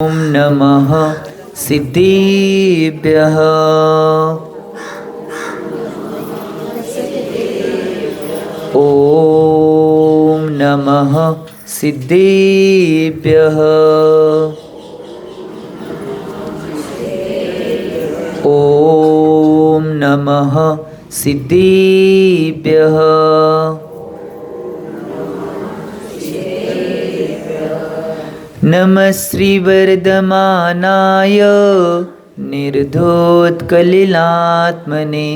ॐ नमः सिद्धेभ्यः। ॐ नमः सिद्धेभ्यः। ॐ नमः सिद्धेभ्यः। नमः श्रीवर्धमानाय निर्धोत्कलिलात्मने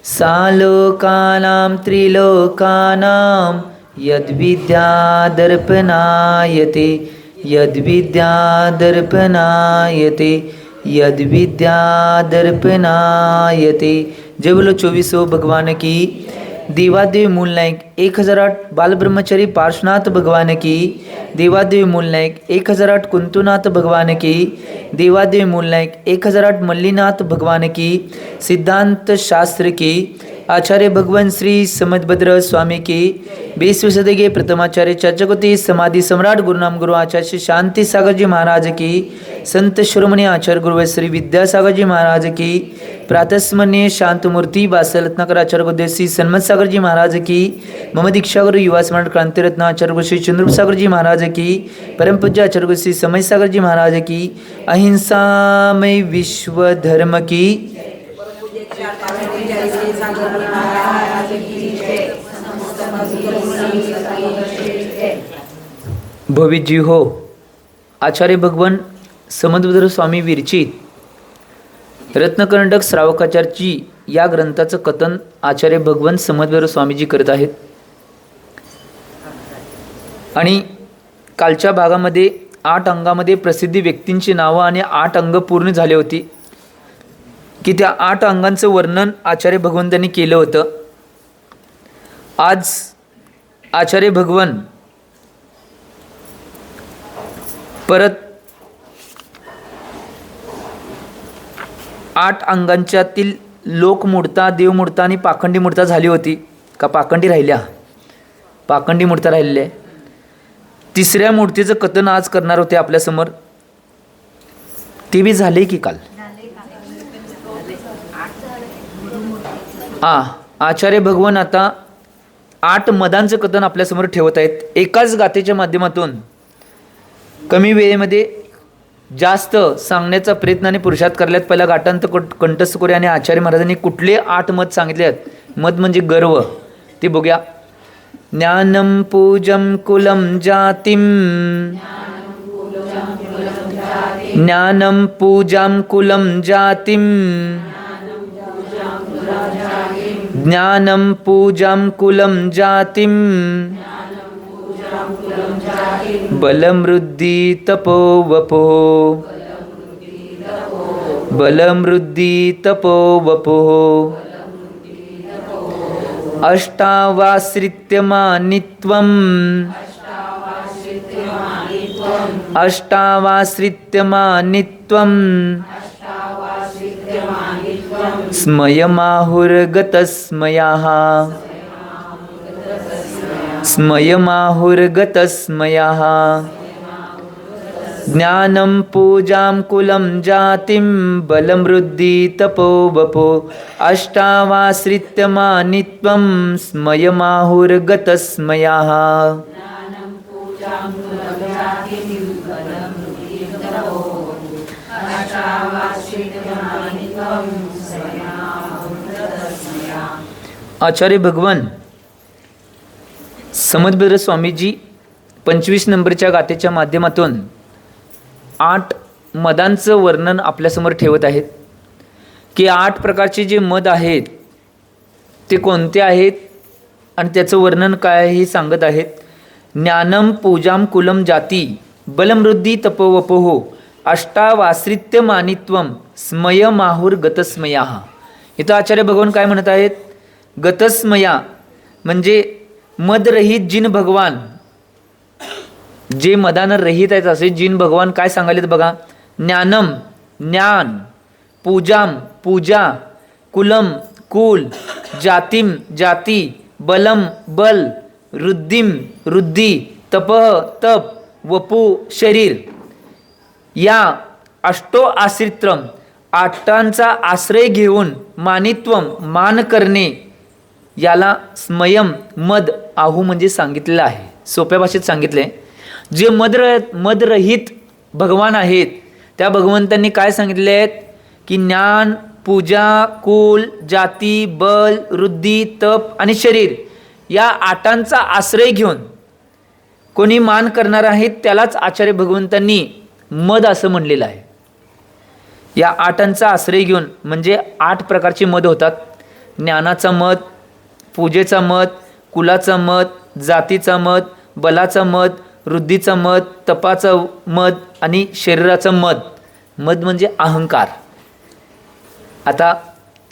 सालोकानां त्रिलोकानां यद्विद्यादर्पणायते यद्विद्यादर्पणायते यद्विद्यादर्पणायते। जय बोलो 24 भगवान की। देवादेव मूल नायक 1008 बालब्रह्मचारी पार्श्वनाथ भगवान की। देवादेव मूल नायक 1008 कुंतुनाथ भगवान की। देवादेव मूल नायक 1008 मल्लीनाथ भगवान की। सिद्धांत शास्त्र की आचार्य भगवान श्री समदभद्र स्वामी की। 20वीं सदी के प्रथमाचार्य चर्चकोती समाधि सम्राट गुरुनाम गुरु आचार्य श्री शांति सागर जी महाराज की। संत शिरोमणि आचार्य गुरु श्री विद्यासागर जी महाराज की। प्रातस्मरणीय शांतमूर्ति वासल रत्नाकर आचार्य गुरुदेव श्री सन्मत सागर जी महाराज की। मम दीक्षा गुरु युवा स्मरण क्रांति रत्न आचार्य गुरु श्री चंद्र सागर जी महाराज की। परम पूज्य आचार्य गुरु श्री समय सागर जी महाराज की। अहिंसामय विश्व धर्म की। भवित जी हो। आचार्य भगवान समदभद्र स्वामी विरचित रत्नकर्णक श्रावकाचार्यची या ग्रंथाचं कथन आचार्य भगवान समदभद्र स्वामीजी करत आहेत। आणि कालच्या भागामध्ये 8 अंगामध्ये प्रसिद्धी व्यक्तींची नावं आणि 8 अंग पूर्ण झाले होती की त्या 8 अंगांचं वर्णन आचार्य भगवंतांनी केलं होतं। आज आचार्य भगवान परत 8 अंगांच्यातील लोकमूर्ता, देवमूर्ता आणि पाखंडी मूर्ता झाली होती का पाखंडी राहिल्या? पाखंडी मूर्ता राहिलेल्या आहे। तिसऱ्या मूर्तीचं कथन आज करणार होते आपल्यासमोर। ते बी झाले की काल? आचार्य भगवान आता 8 मदांचं कथन आपल्यासमोर ठेवत आहेत एकाच गाथेच्या माध्यमातून। कमी वेळेमध्ये जास्त सांगण्याचा प्रयत्न आणि पुरुषार्थ करल्यात। पहिला गाठांत कंठस्थ करूया आणि आचार्य महाराजांनी कुठले 8 मत सांगितले आहेत। मत म्हणजे गर्व, ते बघूया। ज्ञानम पूजम कुलम जातिम, ज्ञानम पूजाम कुलम जातिम, ज्ञानम पूजाम कुलम जातिम, बलमृद्धि तपो वपो, बलमृद्धि तपो वपो, अष्टावाश्रित्यमानित्वम्, अष्टावाश्रित्यमानित्वम्, स्मयमाहुर्गतस्मयाः, स्मयमाहुर्गतस्मयाः, ज्ञानं पूजां कुलं जातिं, बलमृद्धि तपो वपो, अष्टावाश्रित्यमानित्वं, स्मयमाहुर्गतस्मयाः। आचार्य भगवान समदभद्र स्वामीजी 25 नंबरच्या गाथेच्या माध्यमातून 8 मदांचं वर्णन आपल्यासमोर ठेवत आहेत की 8 प्रकारचे जे मद आहेत ते कोणते आहेत आणि त्याचं वर्णन काय हे सांगत आहेत। ज्ञानम पूजाम कुलम जाती, बलमृद्धि तपोवपोह, अष्टावाश्रित्यमानित्वम, स्मयमाहुर गतस्मयाः। इथं आचार्य भगवान काय म्हणत आहेत? गतस्मया म्हणजे मदरहित जिन भगवान, जे मदानं रहित आहेत असे जिन भगवान काय सांगालेत बघा। ज्ञानम ज्ञान, पूजाम पूजा, कुलम कुल, जातिम जाती, बलम बल, रुद्धिम रुद्धी, तपः तप, वपू शरीर, या अष्टो आश्रित्रम, आठांचा आश्रय घेऊन मानित्वम, मान करणे, याला स्मयम, मद, आहू म्हणजे सांगितलेलं आहे. सोप्या भाषेत सांगितले, जे मदरहित भगवान आहेत त्या भगवंतांनी काय सांगितले आहेत की ज्ञान, पूजा, कुल, जाती, बल, वृद्धी, तप आणि शरीर या आठांचा आश्रय घेऊन कोणी मान करणार आहेत त्यालाच आचार्य भगवंतांनी मद असं म्हणलेलं आहे. या आठांचा आश्रय घेऊन म्हणजे 8 प्रकारचे मद होतात. ज्ञानाचा मद, पूजेचा मद, कुलाचा मद, जातीचा मद, बलाचा मद, वृद्धीचा मद, तपाचं मद आणि शरीराचं मद. मद म्हणजे अहंकार. आता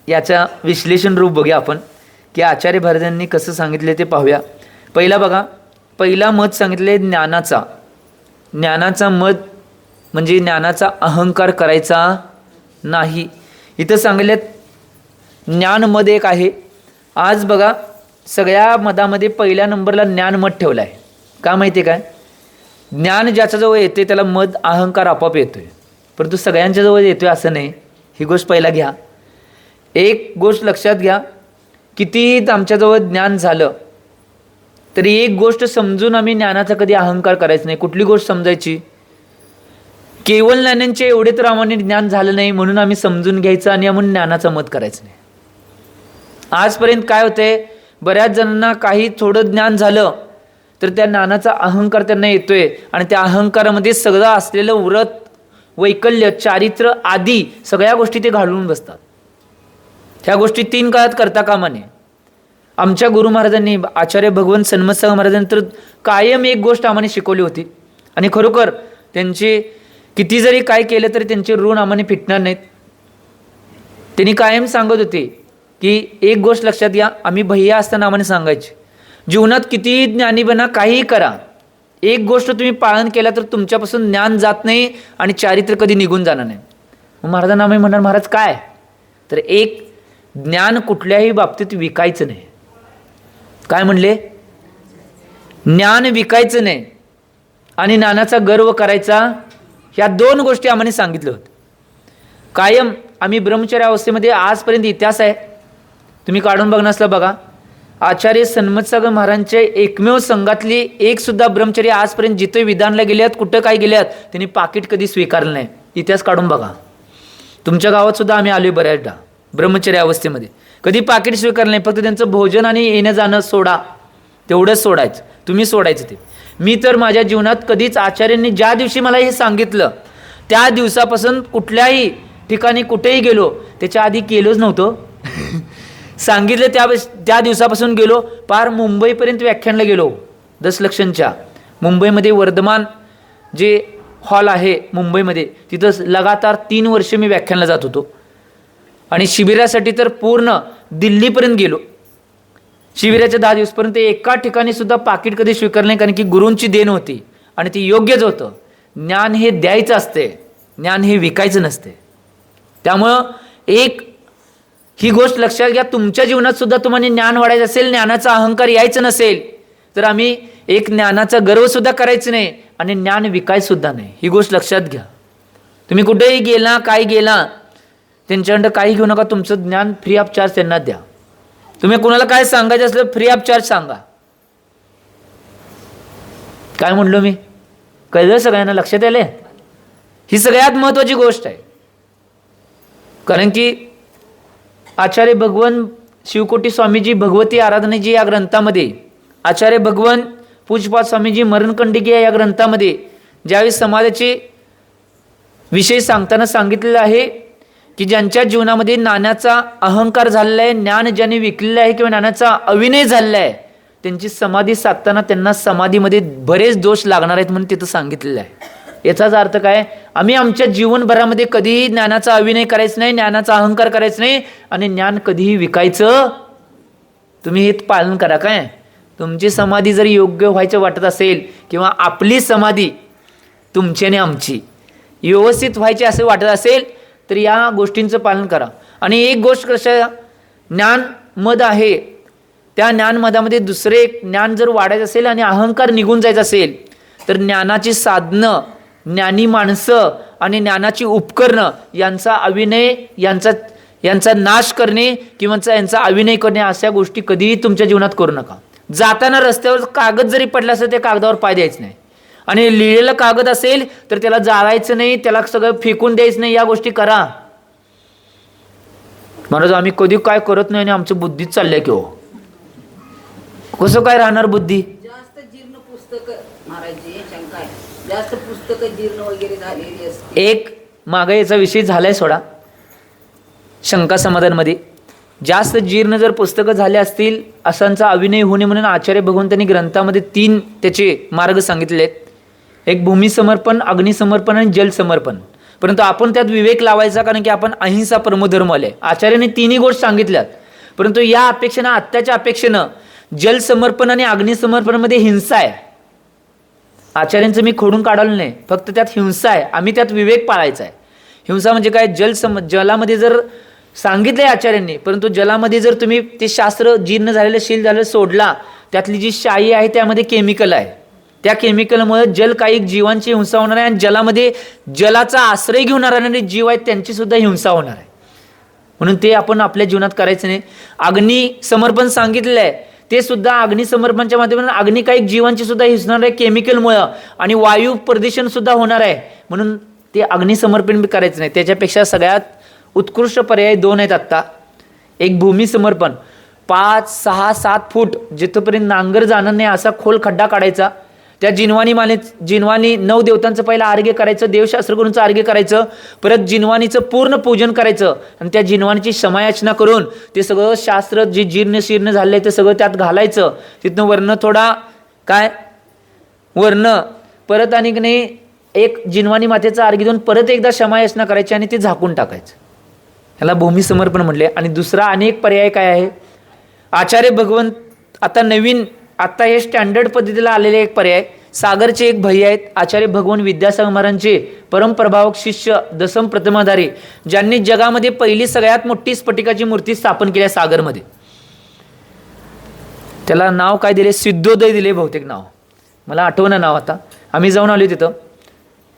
याचा विश्लेषण रूप बघूया आपण की आचार्य भारतांनी कसं सांगितले ते पाहूया. पहिला बघा, पहिला मद सांगितले ज्ञानाचा. ज्ञानाचा मद म्हणजे ज्ञानाचा अहंकार करायचा नाही. इथं सांगितले ज्ञानमद एक आहे. आज बघा सगळ्या मदामध्ये पहिल्या नंबरला ज्ञानमद ठेवला आहे. का माहिती आहे काय? ज्ञान ज्याच्याजवळ येते त्याला मद, अहंकार आपोआप येतोय, परंतु सगळ्यांच्या जवळ येतोय असं नाही. ही गोष्ट पहिला घ्या. एक गोष्ट लक्षात घ्या, कितीही आमच्याजवळ ज्ञान झालं तरी एक गोष्ट समजून आम्ही ज्ञानाचा कधी अहंकार करायचा नाही. कुठली गोष्ट समजायची? केवळ ज्ञानांचे एवढे तर आम्हाला ज्ञान झालं नाही म्हणून आम्ही समजून घ्यायचं आणि आम्ही ज्ञानाचं मत करायचं नाही. आजपर्यंत काय होतंय, बऱ्याच जणांना काही थोडं ज्ञान झालं तर त्या ज्ञानाचा अहंकार त्यांना येतोय आणि त्या अहंकारामध्ये सगळं असलेलं व्रत, वैकल्य, चारित्र्य आदी सगळ्या गोष्टी ते घालून बसतात. ह्या गोष्टी 3 काळात करता कामा नये. आमच्या गुरु महाराजांनी, आचार्य भगवंत सन्मत्संग महाराजांनी तर कायम एक गोष्ट आम्हाला शिकवली होती आणि खरोखर त्यांचे किती जरी काय केलं तरी त्यांचे ऋण आम्हाला फिटणार नाहीत. त्यांनी कायम सांगत होते की एक गोष्ट लक्षात घ्या, आम्ही भैया असताना आम्हाला सांगायचे, जीवनात कितीही ज्ञानी बना, काहीही करा, एक गोष्ट तुम्ही पालन केला तर तुमच्यापासून ज्ञान जात नाही आणि चारित्र्य कधी निघून जाणार नाही. मग महाराजांना आम्ही म्हणणार, महाराज काय? तर एक, ज्ञान कुठल्याही बाबतीत विकायचं नाही. काय म्हणले? ज्ञान विकायचं नाही आणि ज्ञानाचा गर्व करायचा. ह्या 2 गोष्टी आम्हाला सांगितलं होतं. कायम आम्ही ब्रह्मचर्य अवस्थेमध्ये आजपर्यंत इतिहास आहे, तुम्ही काढून बघणार असलं बघा. आचार्य सन्मत्संग महाराजांच्या एकमेव संघातली एक सुद्धा ब्रह्मचर्य आजपर्यंत जिथे विधानला गेल्यात, कुठं काय गेल्यात, त्यांनी पाकिट कधी स्वीकारलं नाही. इतिहास काढून बघा. तुमच्या गावात सुद्धा आम्ही आलोय बऱ्याचदा ब्रह्मचर्य अवस्थेमध्ये, कधी पाकिट स्वीकारलं नाही. फक्त त्यांचं भोजन आणि येणं जाणं सोडा, तेवढंच सोडायचं, तुम्ही सोडायचं ते. मी तर माझ्या जीवनात कधीच, आचार्यांनी ज्या दिवशी मला हे सांगितलं त्या दिवसापासून कुठल्याही ठिकाणी कुठेही गेलो, त्याच्या आधी केलोच नव्हतं. सांगितलं त्या दिवसापासून गेलो, पार मुंबईपर्यंत व्याख्यानला गेलो. 10 लक्षांच्या मुंबईमध्ये वर्धमान जे हॉल आहे मुंबईमध्ये, तिथं लगातार 3 वर्ष मी व्याख्यानला जात होतो. आणि शिबिरासाठी तर पूर्ण दिल्लीपर्यंत गेलो. शिबिराच्या 10 दिवसपर्यंत एका ठिकाणी सुद्धा पाकिट कधी स्वीकारलं नाही, कारण की गुरूंची देण होती आणि ती योग्यच होतं. ज्ञान हे द्यायचं असते, ज्ञान हे विकायचं नसते. त्यामुळं एक ही गोष्ट लक्षात घ्या, तुमच्या जीवनात सुद्धा तुम्हाला ज्ञान वाढायचं असेल, ज्ञानाचा अहंकार यायचं नसेल तर आम्ही एक ज्ञानाचा गर्व सुद्धा करायचं नाही आणि ज्ञान विकायचं सुद्धा नाही. ही गोष्ट लक्षात घ्या. तुम्ही कुठेही गेला, काय गेला, त्यांच्याकडं काही घेऊ नका. तुमचं ज्ञान फ्री ऑफ चार्ज त्यांना द्या. तुम्ही कोणाला काय सांगायचं असलं फ्री ऑफ चार्ज सांगा. काय म्हणलो मी? कळलं सगळ्यांना? लक्षात आले? ही सगळ्यात महत्त्वाची गोष्ट आहे. कारण की आचार्य भगवंत शिवकोटी स्वामीजी भगवती आराधनाजी या ग्रंथामध्ये, आचार्य भगवंत पूजपाद स्वामीजी मरणकंडिकी या ग्रंथामध्ये ज्यावेळेस समाजाचे विषय सांगताना सांगितलेलं आहे की ज्यांच्या जीवनामध्ये ज्ञानाचा अहंकार झालेला आहे, ज्ञान ज्यांनी विकलेलं आहे किंवा ज्ञानाचा अविनय झालेला आहे, त्यांची समाधी साधताना त्यांना समाधीमध्ये बरेच दोष लागणार आहेत म्हणून तिथं सांगितलेलं आहे. याचाच अर्थ काय? आम्ही आमच्या जीवनभरामध्ये कधीही ज्ञानाचा अविनय करायचं नाही, ज्ञानाचा अहंकार करायचं नाही आणि ज्ञान कधीही विकायचं. तुम्ही हे पालन करा. काय तुमची समाधी जर योग्य व्हायचं वाटत असेल किंवा आपली समाधी तुमची आणि आमची व्यवस्थित व्हायची असं वाटत असेल तर या गोष्टींचं पालन करा. आणि एक गोष्ट कशा, ज्ञान मद आहे, त्या ज्ञानमदामध्ये दुसरे एक ज्ञान जर वाढायचं असेल आणि अहंकार निघून जायचा असेल तर ज्ञानाची साधनं, ज्ञानी माणसं आणि ज्ञानाची उपकरणं यांचा अभिनय, यांचा नाश करणे किंवा यांचा अभिनय करणे अशा गोष्टी कधीही तुमच्या जीवनात करू नका. जाताना रस्त्यावर कागद जरी पडला असेल त्या कागदावर पाय द्यायचं नाही, आणि लिहिलेलं कागद असेल तर त्याला जाळायचं नाही, त्याला सगळं फेकून द्यायचं नाही. या गोष्टी करा. महाराज आम्ही कधी काय करत नाही आणि आमच्या बुद्धीत चालल्या की हो, कसं काय राहणार बुद्धी? जास्त जीर्ण पुस्तक महाराजजी, शंका आहे, जास्त पुस्तकं जीर्ण वगैरे झालेली असते. एक मागे याचा विषय झालाय सोडा, शंका समाधानमध्ये जास्त जीर्ण जर पुस्तकं झाले असतील असांचा अभिनय होणे म्हणून आचार्य भगवंतांनी ग्रंथामध्ये 3 त्याचे मार्ग सांगितले आहेत. एक भूमिसमर्पण, अग्निसमर्पण आणि जलसमर्पण. परंतु आपण त्यात विवेक लावायचा, कारण की आपण अहिंसा परमधर्म आले. आचार्याने 3ही गोष्ट सांगितल्यात, परंतु या अपेक्षेनं, आत्ताच्या अपेक्षेनं जलसमर्पण आणि अग्निसमर्पणमध्ये हिंसा आहे. आचार्यांचं मी खोडून काढलं नाही, फक्त त्यात हिंसा आहे. आम्ही त्यात विवेक पाळायचा आहे. हिंसा म्हणजे काय? जलामध्ये जर सांगितलंय आचार्यांनी, परंतु जलामध्ये जर तुम्ही ते शास्त्र जीर्ण झालेलं, शील झालेलं सोडला, त्यातली जी शाई आहे त्यामध्ये केमिकल आहे. त्या केमिकलमुळे जल काही जीवांची हिंसा होणार आहे, आणि जलामध्ये जलाचा आश्रय घेऊन राहणारे जीव आहेत त्यांची सुद्धा हिंसा होणार आहे. म्हणून ते आपण आपल्या जीवनात करायचं नाही. अग्नी समर्पण सांगितलेलं आहे, ते सुद्धा अग्निसमर्पणच्या माध्यमातून अग्निकायिक जीवांची सुद्धा हिंसणार आहे केमिकलमुळं, आणि वायू प्रदूषण सुद्धा होणार आहे. म्हणून ते अग्निसमर्पण बी करायचं नाही. त्याच्यापेक्षा सगळ्यात उत्कृष्ट पर्याय 2 आहेत आत्ता. एक भूमिसमर्पण, 5, 6, 7 फूट जिथपर्यंत नांगर जाणार नाही असा खोल खड्डा काढायचा. त्या जिनवानी 9 देवतांचं पहिला अर्घ्य करायचं, देवशास्त्र करूनचं अर्घ्य करायचं, परत जिनवानीचं पूर्ण पूजन करायचं, आणि त्या जिनवानीची समायाचना करून ते सगळं शास्त्र जे जीर्ण शीर्ण झालं आहे ते सगळं त्यात घालायचं. तिथनं वर्ण थोडा काय वर्ण परत, आणि नाही एक जिनवानी मातेचा अर्घ्य देऊन परत एकदा समायाचना करायची आणि ते झाकून टाकायचं. ह्याला भूमिसमर्पण म्हणले. आणि दुसरा अनेक पर्याय काय आहे? आचार्य भगवंत आता नवीन, आता हे स्टँडर्ड पद्धतीला आलेले एक पर्याय, सागरचे एक भैया आहेत आचार्य भगवान विद्यासागर महाराजांचे परमप्रभावक शिष्य, दसम प्रथमाधारी, ज्यांनी जगामध्ये पहिली सगळ्यात मोठी स्फटिकाची मूर्ती स्थापन केली आहे सागरमध्ये. त्याला नाव काय दिले? सिद्धोदय दिले बहुतेक नाव, मला आठवणं नाव आता. आम्ही जाऊन आलो तिथं,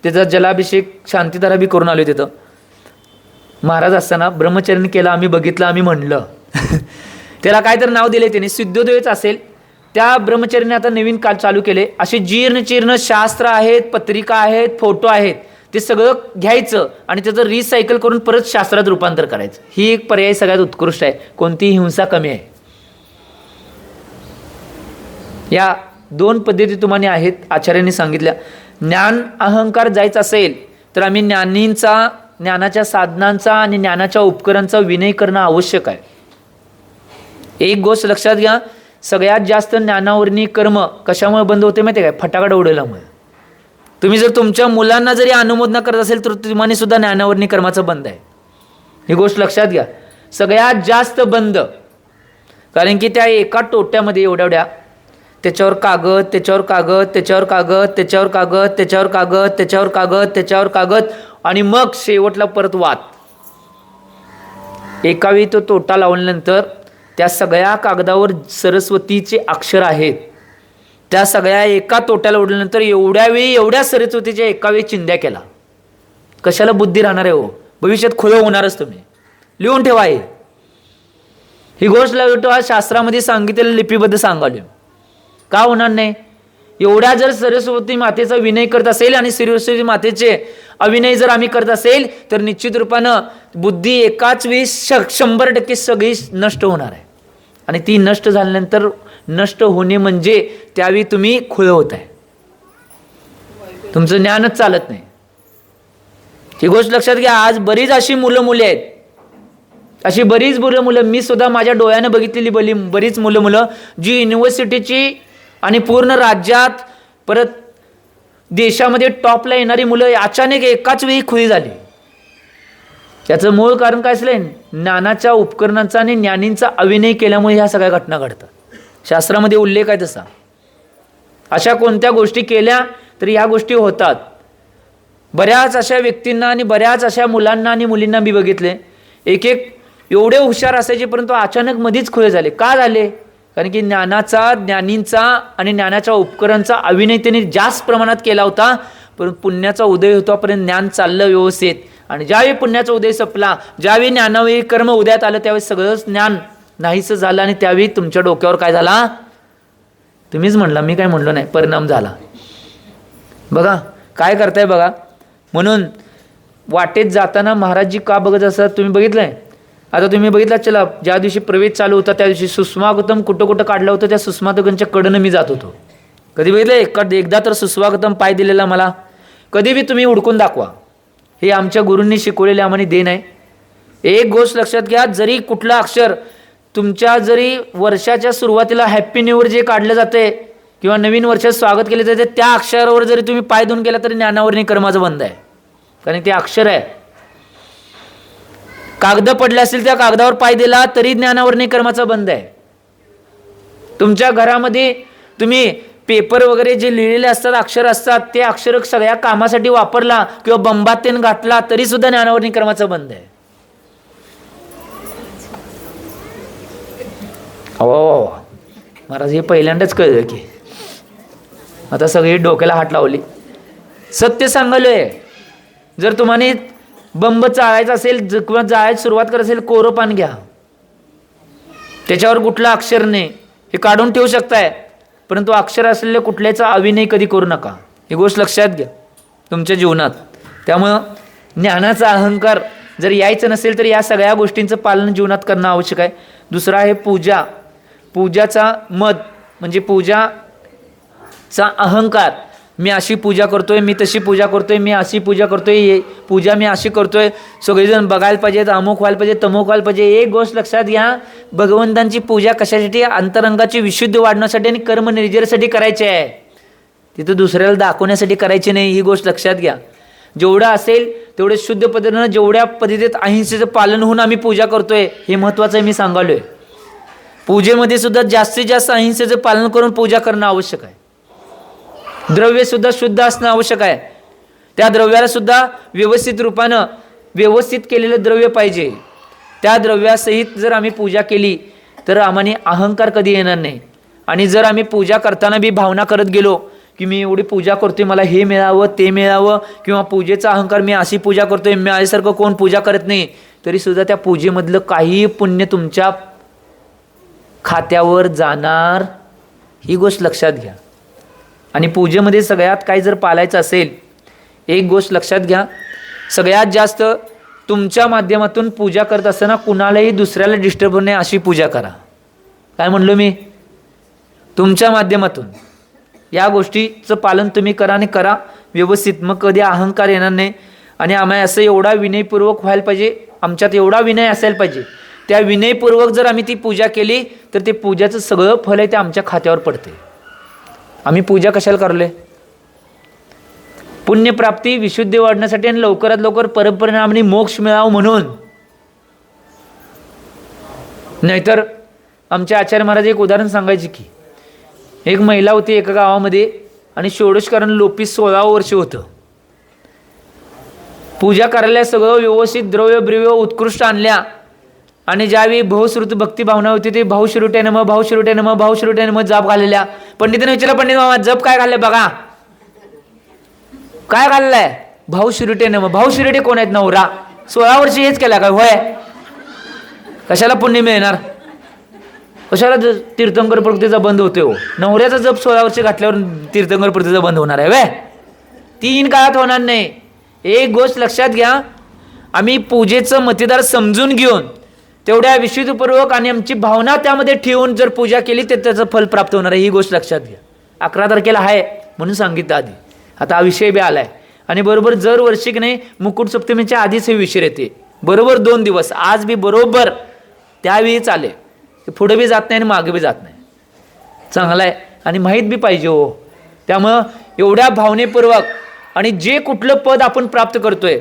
त्याचा जलाभिषेक शांतिधारा बी करून आलो तिथं. महाराज असताना ब्रह्मचर्य केला, आम्ही बघितलं, आम्ही म्हणलं त्याला काय तर नाव दिले त्याने, सिद्धोदयच असेल. त्या ब्रह्मचर्याने आता नवीन काल चालू केले. असे जीर्ण चीर्ण शास्त्र आहेत, पत्रिका आहेत, फोटो आहेत, ते सगळं घ्यायचं आणि त्याचं रिसायकल करून परत शास्त्रात रूपांतर करायचं. ही एक पर्याय सगळ्यात उत्कृष्ट आहे. कोणतीही हिंसा कमी आहे. या 2 पद्धती तुम्हाला आहेत आचार्यांनी सांगितल्या. ज्ञान अहंकार जायचं असेल तर आम्ही ज्ञानाच्या साधनांचा आणि ज्ञानाच्या उपकरणांचा विनय करणं आवश्यक आहे. एक गोष्ट लक्षात घ्या, सगळ्यात जास्त ज्ञानावरणी कर्म कशामुळे बंद होते माहिती आहे काय? फटाकडा उडवल्यामुळे. तुम्ही जर तुमच्या मुलांना जरी अनुमोदना करत असेल तर तुम्हाला सुद्धा ज्ञानावरणी कर्माचं बंद आहे. ही गोष्ट लक्षात घ्या, सगळ्यात जास्त बंद. कारण की त्या एका टोट्यामध्ये एवढ्या त्याच्यावर कागद, त्याच्यावर कागद, त्याच्यावर कागद, त्याच्यावर कागद, त्याच्यावर कागद, त्याच्यावर कागद, त्याच्यावर कागद, आणि मग शेवटला परत वात. एकावेळी तो तोटा लावल्यानंतर त्या सगळ्या कागदावर सरस्वतीचे अक्षर आहेत. त्या सगळ्या एका तोट्याला उडल्यानंतर एवढ्या सरस्वतीच्या एकावेळी चिंध्या केला. कशाला बुद्धी राहणार आहे हो? भविष्यात खुलं होणारच. तुम्ही लिहून ठेवा. ही गोष्ट ठेवा, शास्त्रामध्ये सांगितलेलं लिपीबद्ध सांगाल. का होणार नाही? एवढ्या जर सरस्वती मातेचा विनय करत असेल आणि सरस्वती मातेचे अविनय जर आम्ही करत असेल तर निश्चित रूपानं बुद्धी एकाच वेळी 100% सगळी नष्ट होणार आहे. आणि ती नष्ट झाल्यानंतर, नष्ट होणे म्हणजे त्यावेळी तुम्ही खुलं होत आहे, तुमचं ज्ञानच चालत नाही. ही गोष्ट लक्षात घ्या. आज बरीच अशी मुलं आहेत, अशी बरीच मुलं, मी सुद्धा माझ्या डोळ्याने बघितलेली बरीच मुलं जी युनिव्हर्सिटीची आणि पूर्ण राज्यात परत देशामध्ये टॉपला येणारी मुलं अचानक एकाच वेळी खुली झाली. याचं मूळ कारण काय असलं? ज्ञानाच्या उपकरणांचा आणि ज्ञानींचा अभिनय केल्यामुळे ह्या सगळ्या घटना घडतात. शास्त्रामध्ये उल्लेख आहे तसा. अशा कोणत्या गोष्टी केल्या तर ह्या गोष्टी होतात. बऱ्याच अशा व्यक्तींना आणि बऱ्याच अशा मुलांना आणि मुलींना मी बघितले, एक एवढे हुशार असायचे परंतु अचानक मध्येच खुले झाले. का झाले? कारण की ज्ञानाचा, ज्ञानींचा आणि ज्ञानाच्या उपकरणांचा अभिनय त्यांनी जास्त प्रमाणात केला होता, पण पुण्याचा उदय होतोपर्यंत ज्ञान चाललं व्यवस्थित. आणि ज्यावेळी पुण्याचा उदय संपला, ज्यावेळी ज्ञानावेळी कर्म उदयात आलं, त्यावेळी सगळंच ज्ञान नाहीसं झालं. आणि त्यावेळी तुमच्या डोक्यावर काय झाला? तुम्हीच म्हणला, मी काय म्हणलो नाही, परिणाम झाला. बघा काय करताय बघा. म्हणून वाटेत जाताना महाराजजी का बघत असतात तुम्ही बघितलंय? आता तुम्ही बघितलं, चला ज्या दिवशी प्रवेश चालू होता त्या दिवशी सुस्वागतम कुठं कुठं काढलं होतं, त्या सुस्वागतमच्या कडनं मी जात होतो. कधी बघितलं? एकदा तर सुस्वागतम पाय दिलेला मला. कधी बी तुम्ही हुडकून दाखवा. हे आमच्या गुरूंनी शिकवलेले आम्हाला देण आहे. एक गोष्ट लक्षात घ्या, जरी कुठलं अक्षर तुमच्या जरी वर्षाच्या सुरुवातीला हॅप्पी न्यू इयर जे काढलं जाते किंवा नवीन वर्षात स्वागत केले जाते, त्या अक्षरावर जरी तुम्ही पाय धुवून गेला तरी ज्ञानावर कर्माचं बंध आहे. कारण ते अक्षर आहे. कागद पडले असेल त्या कागदावर पाय दिला तरी ज्ञानावर कर्माचा बंध आहे. तुमच्या घरामध्ये तुम्ही पेपर वगैरे जे लिहिलेले असतात, अक्षर असतात, ते अक्षर सगळ्या कामासाठी वापरला किंवा बंबात तेन घातला तरी सुद्धा ज्ञानावर कर्माचा बंध आहे. हो महाराज, हे पहिल्यांदाच कळलं की. आता सगळी डोक्याला हात लावली. सत्य सांगलोय, जर तुम्हाला बंब चाळायचा असेल किंवा जाळायची सुरुवात करायची असेल, कोरं पान घ्या, त्याच्यावर कुठलं अक्षर नाही हे काढून ठेवू शकताय, परंतु अक्षर असलेल्या कुठल्याचा अभिनय कधी करू नका. ही गोष्ट लक्षात घ्या तुमच्या जीवनात. त्यामुळं ज्ञानाचा अहंकार जर यायचं नसेल तर या सगळ्या गोष्टींचं पालन जीवनात करणं आवश्यक आहे. दुसरा आहे पूजा. पूजाचा मद म्हणजे पूजाचा अहंकार. मी अशी पूजा करतोय, मी तशी पूजा करतोय, मी अशी पूजा करतोय, पूजा मी अशी करतोय, सगळेजण बघायला पाहिजेत, अमुक व्हायला पाहिजे, तमुक व्हायला पाहिजे. एक गोष्ट लक्षात घ्या, भगवंतांची पूजा कशासाठी? अंतरंगाची विशुद्धी वाढण्यासाठी आणि कर्म निर्जरेसाठी करायची आहे. तिथं दुसऱ्याला दाखवण्यासाठी करायची नाही. ही गोष्ट लक्षात घ्या. जेवढं असेल तेवढे शुद्ध पद्धतीनं, जेवढ्या पद्धतीत अहिंसेचं पालन होऊन आम्ही पूजा करतोय, हे महत्त्वाचं आहे. मी सांगालोय, पूजेमध्ये सुद्धा जास्तीत जास्त अहिंसेचं पालन करून पूजा करणं आवश्यक आहे. द्रव्य सुद्धा शुद्ध असणं आवश्यक आहे. त्या द्रव्याला सुद्धा व्यवस्थित रूपानं व्यवस्थित केलेलं द्रव्य पाहिजे. त्या द्रव्यासहित जर आम्ही पूजा केली तर आम्हाला अहंकार कधी येणार नाही. आणि जर आम्ही पूजा करताना बी भावना करत गेलो की मी एवढी पूजा करतोय, मला हे मिळावं ते मिळावं, किंवा पूजेचा अहंकार, मी अशी पूजा करतोय, माझ्यासारखं कोण पूजा करत नाही, तरी सुद्धा त्या पूजेमधलं काही पुण्य तुमच्या खात्यावर जाणार. ही गोष्ट लक्षात घ्या. आणि पूजेमध्ये सगळ्यात काही जर पाळायचं असेल, एक गोष्ट लक्षात घ्या, सगळ्यात जास्त तुमच्या माध्यमातून पूजा करत असताना कुणालाही दुसऱ्याला डिस्टर्ब होणे अशी पूजा करा. काय म्हणलो मी? तुमच्या माध्यमातून या गोष्टीचं पालन तुम्ही करा आणि करा व्यवस्थित. मग कधी अहंकार येणार नाही. आणि आम्हाला असं एवढा विनयपूर्वक व्हायला पाहिजे, आमच्यात एवढा विनय असायला पाहिजे. त्या विनयपूर्वक जर आम्ही ती पूजा केली तर ते पूजाचं सगळं फल आहे ते आमच्या खात्यावर पडते. आम्ही पूजा कशाला करलोय? पुण्यप्राप्ती, विशुद्धी वाढण्यासाठी आणि लवकरात लवकर परपरिणामाने मोक्ष मिळावं म्हणून. नाहीतर आमच्या आचार्य महाराज एक उदाहरण सांगायचे की, एक महिला होती एका गावामध्ये आणि षोडशकरण लोपी 16 वर्ष होतं. पूजा करायला सगळं व्यवस्थित द्रव्य ब्रिव्य उत्कृष्ट आणल्या. आणि ज्यावेळी भावश्रुत भक्ती भावना होती ते भावश्रुटे नम भावश्रुटे नम भावश्रुटे नम जप घाललेल्या. पंडितांनी विचारलं, पंडित मामा जप काय घालले बघा. काय घाललाय? भावश्रुटे नम. भावश्रुटे कोण आहेत? नवरा. 16 वर्ष हेच केला काय? होय. कशाला पुण्य मिळणार? कशाला तीर्थंकर प्रवृत्तीचा बंद होतोय? हो, नवऱ्याचा जप 16 वर्ष घातल्यावर तीर्थंकर प्रवृत्तीचा बंद होणार आहे? वे 3 काळात होणार नाही. एक गोष्ट लक्षात घ्या, आम्ही पूजेचं मतिदार समजून घेऊन तेवढ्या विशुद्धीपूर्वक आणि आमची भावना त्यामध्ये ठेवून जर पूजा केली तर त्याचं फल प्राप्त होणार आहे. ही गोष्ट लक्षात घ्या. 11 तारखेला आहे म्हणून सांगितलं आधी. आता हा विषय बी आलाय आणि बरोबर जर वर्षी की नाही मुकुट सप्तमीच्या आधीच हे विषय येते. बरोबर 2 दिवस. आज बी बरोबर त्यावेळीच आले. पुढे बी जात नाही आणि मागे बी जात नाही. चांगला आहे आणि माहीत बी पाहिजे. हो, त्यामुळं एवढ्या भावनेपूर्वक आणि जे कुठलं पद आपण प्राप्त करतोय,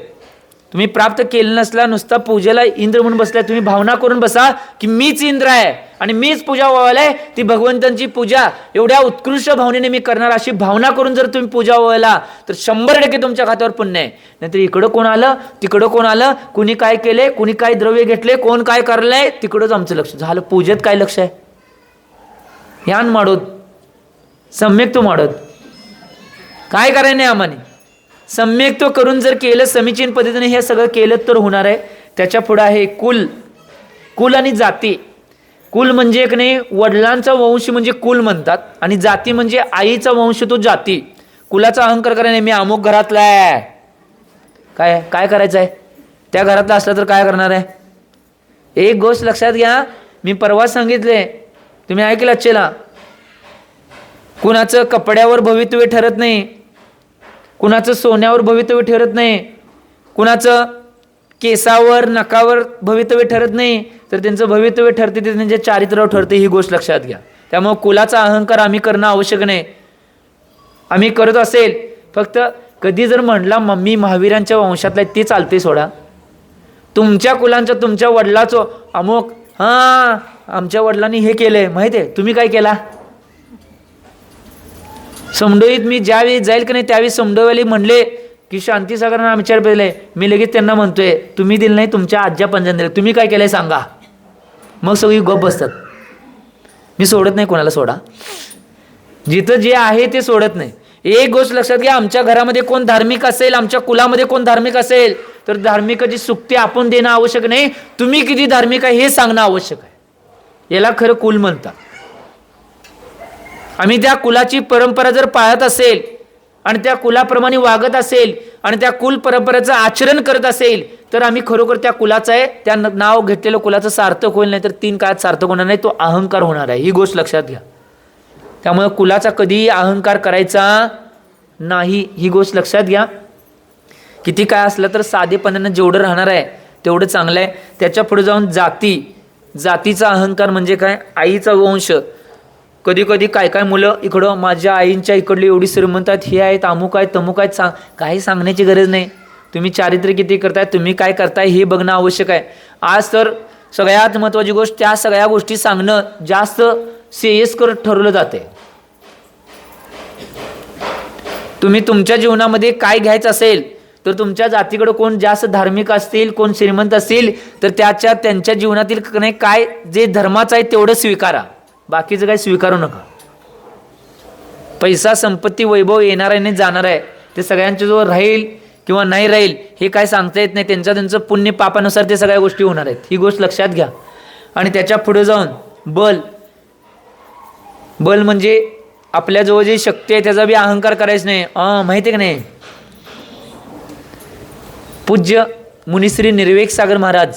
तुम्ही प्राप्त केलं नसला, नुसता पूजेला इंद्र म्हणून बसलाय, तुम्ही भावना करून बसा की मीच इंद्र आहे आणि मीच पूजा व्हायलाय. ती भगवंतांची पूजा एवढ्या उत्कृष्ट भावनेने मी करणार अशी भावना करून जर तुम्ही पूजा व्हायला तर 100% तुमच्या खात्यावर पुण्य आहे. नाहीतर इकडं कोण आलं, तिकडं कोण आलं, कुणी काय केले, कुणी काय द्रव्य घेतले, कोण काय करलंय, तिकडंच आमचं लक्ष झालं. पूजेत काय लक्ष आहे? यान माडोत सम्यक तू माडत काय करायला नाही आम्हाने. सम्यक तो करून जर केलं समीचीन पद्धतीने हे सगळं केलं तर होणार आहे. त्याच्या पुढे आहे कुल. कुल आणि जाती. कुल म्हणजे एक नाही वडिलांचा वंश म्हणजे कुल म्हणतात आणि जाती म्हणजे आईचा वंश तो जाती. कुलाचा अहंकार करायला मी अमुक घरातला आहे. काय काय करायचं आहे? त्या घरातला असला तर काय करणार आहे? एक गोष्ट लक्षात घ्या, मी परवा सांगितले, तुम्ही ऐकलं अच्छेला. कुणाचं कपड्यावर भवितव्य ठरत नाही, कुणाचं सोन्यावर भवितव्य ठरत नाही, कुणाचं केसावर नकावर भवितव्य ठरत नाही, तर त्यांचं भवितव्य ठरते ते त्यांच्या चारित्र्यावर ठरते. ही गोष्ट लक्षात घ्या. त्यामुळे कुलाचा अहंकार आम्ही करणं आवश्यक नाही. आम्ही करत असेल फक्त कधी जर म्हणला मम्मी महावीरांच्या वंशातला ते चालते. सोडा तुमच्या कुलांच्या तुमच्या वडिलाचं अमुक, हां आमच्या वडिलांनी हे केलंय माहिती आहे, तुम्ही काय केला? समडोईत मी ज्यावेळी जाईल की नाही त्यावेळी समडोईवाली म्हणले की शांतीसागरांना आमच्यावर दिलंय, मी लगेच त्यांना म्हणतोय तुम्ही दिलं नाही, तुमच्या आज्या पंजाने दिलं, तुम्ही काय केलंय सांगा. मग सगळी गप बसतात. मी सोडत नाही कोणाला. सोडा जिथं जे आहे ते सोडत नाही. एक गोष्ट लक्षात घ्या, आमच्या घरामध्ये कोण धार्मिक असेल, आमच्या कुलामध्ये कोण धार्मिक असेल तर धार्मिकाची सुक्ती आपण देणं आवश्यक नाही, तुम्ही किती धार्मिक आहे हे सांगणं आवश्यक आहे. याला खरं कुल म्हणतात. आम्ही त्या कुलाची परंपरा जर पाळत असेल आणि त्या कुलाप्रमाणे वागत असेल आणि त्या कुल परंपरेचं आचरण करत असेल तर आम्ही खरोखर त्या कुलाचं आहे, त्या नाव घेतलेलं कुलाचं सार्थक होईल. नाही तर 3 काळात सार्थक होणार नाही, तो अहंकार होणार आहे. ही गोष्ट लक्षात घ्या. त्यामुळे कुलाचा कधीही अहंकार करायचा नाही, ही गोष्ट लक्षात घ्या. किती काय असलं तर साधेपणानं जेवढं राहणार आहे तेवढं चांगलं आहे. त्याच्या पुढे जाऊन जाती. जातीचा अहंकार म्हणजे काय? आईचा वंश. कधी कधी काय काय मुलं इकडं माझ्या आईंच्या इकडली एवढी श्रीमंत आहेत, हे आहेत, अमुक आहेत, तमुक आहेत, काही सांगण्याची गरज नाही. तुम्ही चारित्र्य किती करताय, तुम्ही काय करताय हे बघणं आवश्यक आहे. आज तर सगळ्यात महत्त्वाची गोष्ट त्या सगळ्या गोष्टी सांगणं जास्त श्रेयस्कर ठरवलं जाते. तुम्ही तुमच्या जीवनामध्ये काय घ्यायचं असेल तर तुमच्या जातीकडे कोण जास्त धार्मिक असतील, कोण श्रीमंत असतील तर त्यांच्या जीवनातील काय जे धर्माचं आहे तेवढं स्वीकारा, बाकीचं काय स्वीकारू नका. पैसा संपत्ती वैभव येणार आहे नाही जाणार आहे, ते सगळ्यांच्या जवळ राहील किंवा नाही राहील हे काय सांगता येत नाही. त्यांचं पुण्य पापानुसार ते सगळ्या गोष्टी होणार आहेत. ही गोष्ट लक्षात घ्या. आणि त्याच्या पुढे जाऊन बल. बल म्हणजे आपल्याजवळ जी शक्ती आहे त्याचा बी अहंकार करायचा नाही. माहिती आहे का नाही? पूज्य मुनिश्री निर्वेक सागर महाराज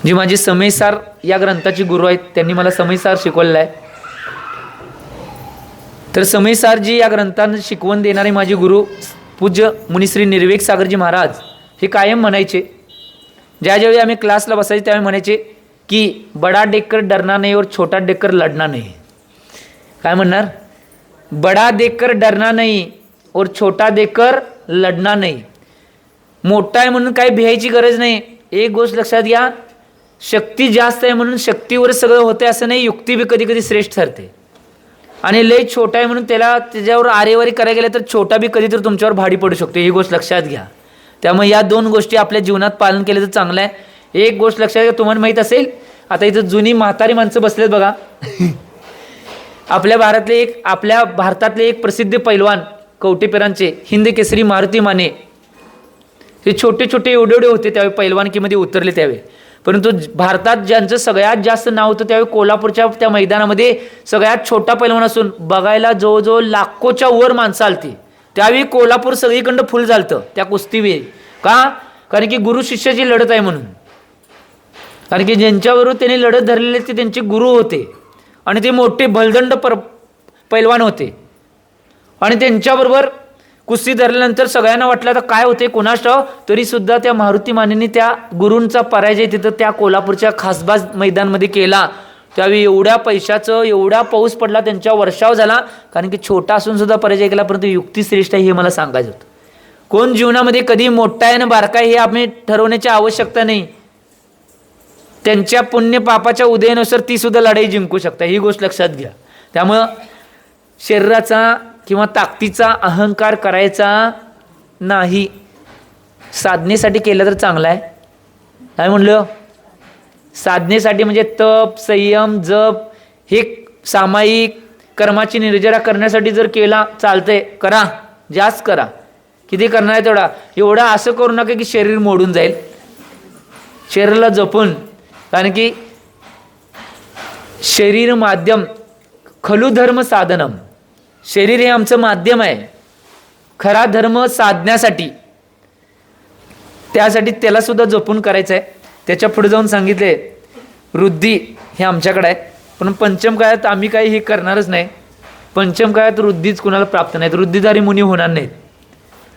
जी माझी समयसार या ग्रंथाची गुरु आहेत, त्यांनी मला समयसार शिकवलेलं आहे. तर समयसार जी या ग्रंथानं शिकवण देणारे माझे गुरु पूज्य मुनिश्री निर्वेक सागरजी महाराज हे कायम म्हणायचे, ज्यावेळी आम्ही क्लासला बसायचे त्यावेळी म्हणायचे की बडा देखकर डरना नहीं और छोटा देखकर लढना नहीं. काय म्हणणार? बडा देखकर डरना नहीं और छोटा देखकर लढना नहीं. मोठा आहे म्हणून काही भियायची गरज नाही. एक गोष्ट लक्षात घ्या, शक्ती जास्त आहे म्हणून शक्तीवर सगळं होते असं नाही, युक्ती बी कधी कधी श्रेष्ठ ठरते. आणि लय छोटा आहे म्हणून त्याच्यावर आरेवारी करायला गेलं तर छोटा बी कधी तर तुमच्यावर भाडी पडू शकतो. ही गोष्ट लक्षात घ्या. त्यामुळे या 2 गोष्टी आपल्या जीवनात पालन केलं तर चांगलं आहे. एक गोष्ट लक्षात घ्या, तुम्हाला माहीत असेल आता इथं जुनी म्हातारी माणसं बसलेत बघा. आपल्या भारतातले एक प्रसिद्ध पैलवान कवटेपेरांचे हिंद केसरी मारुती माने हे छोटे छोटे एवढे होते त्यावेळी पैलवानकीमध्ये उतरले त्यावेळी. परंतु भारतात ज्यांचं सगळ्यात जास्त नाव होतं त्यावेळी कोल्हापूरच्या त्या मैदानामध्ये सगळ्यात छोटा पैलवान असून बघायला जवळजवळ लाखोच्या वर माणसं आलती. त्यावेळी कोल्हापूर सगळीकडं फुल झालतं त्या कुस्तीवेळी. का? कारण की गुरु शिष्याची लढत आहे म्हणून. कारण की ज्यांच्याबरोबर त्यांनी लढत धरलेले ते त्यांचे गुरु होते आणि ते मोठे बलदंड पैलवान होते. आणि त्यांच्याबरोबर कुस्ती धरल्यानंतर सगळ्यांना वाटलं आता काय होते कोणास ठाव, तरी सुद्धा त्या मारुती मानेंनी त्या गुरूंचा पराजय तिथं त्या कोल्हापूरच्या खासबाज मैदानमध्ये केला. त्यावेळी एवढ्या पैशाचं एवढा पाऊस पडला, त्यांच्या वर्षाव झाला. कारण की छोटा असून सुद्धा पराजय केला, परंतु युक्ती श्रेष्ठ आहे हे मला सांगायचं होतं. कोण जीवनामध्ये कधी मोठा आहे आणि बारका आहे हे आपण ठरवण्याची आवश्यकता नाही. त्यांच्या पुण्य पापाच्या उदयानुसार ती सुद्धा लढाई जिंकू शकता. ही गोष्ट लक्षात घ्या. त्यामुळं शरीराचा किंवा ताकदीचा अहंकार करायचा नाही. साधनेसाठी केलं तर चांगलं आहे. काय म्हणलं? साधनेसाठी म्हणजे तप संयम जप हे सामायिक कर्माची निर्जरा करण्यासाठी जर केला चालतंय, करा, जास्त करा, किती करणार आहे तेवढा. एवढा असं करू नका की शरीर मोडून जाईल. शरीराला जपून, कारण की शरीर माध्यम खलु धर्म साधनम, शरीर हे आमचं माध्यम आहे खरा धर्म साधण्यासाठी, त्यासाठी त्याला सुद्धा जपून करायचं आहे. त्याच्या पुढे जाऊन सांगितले वृद्धी हे आमच्याकडे आहे, पण पंचम काळात आम्ही काही हे करणारच नाही. पंचम काळात वृद्धीच कुणाला प्राप्त नाहीत, वृद्धिधारी मुनी होणार नाहीत.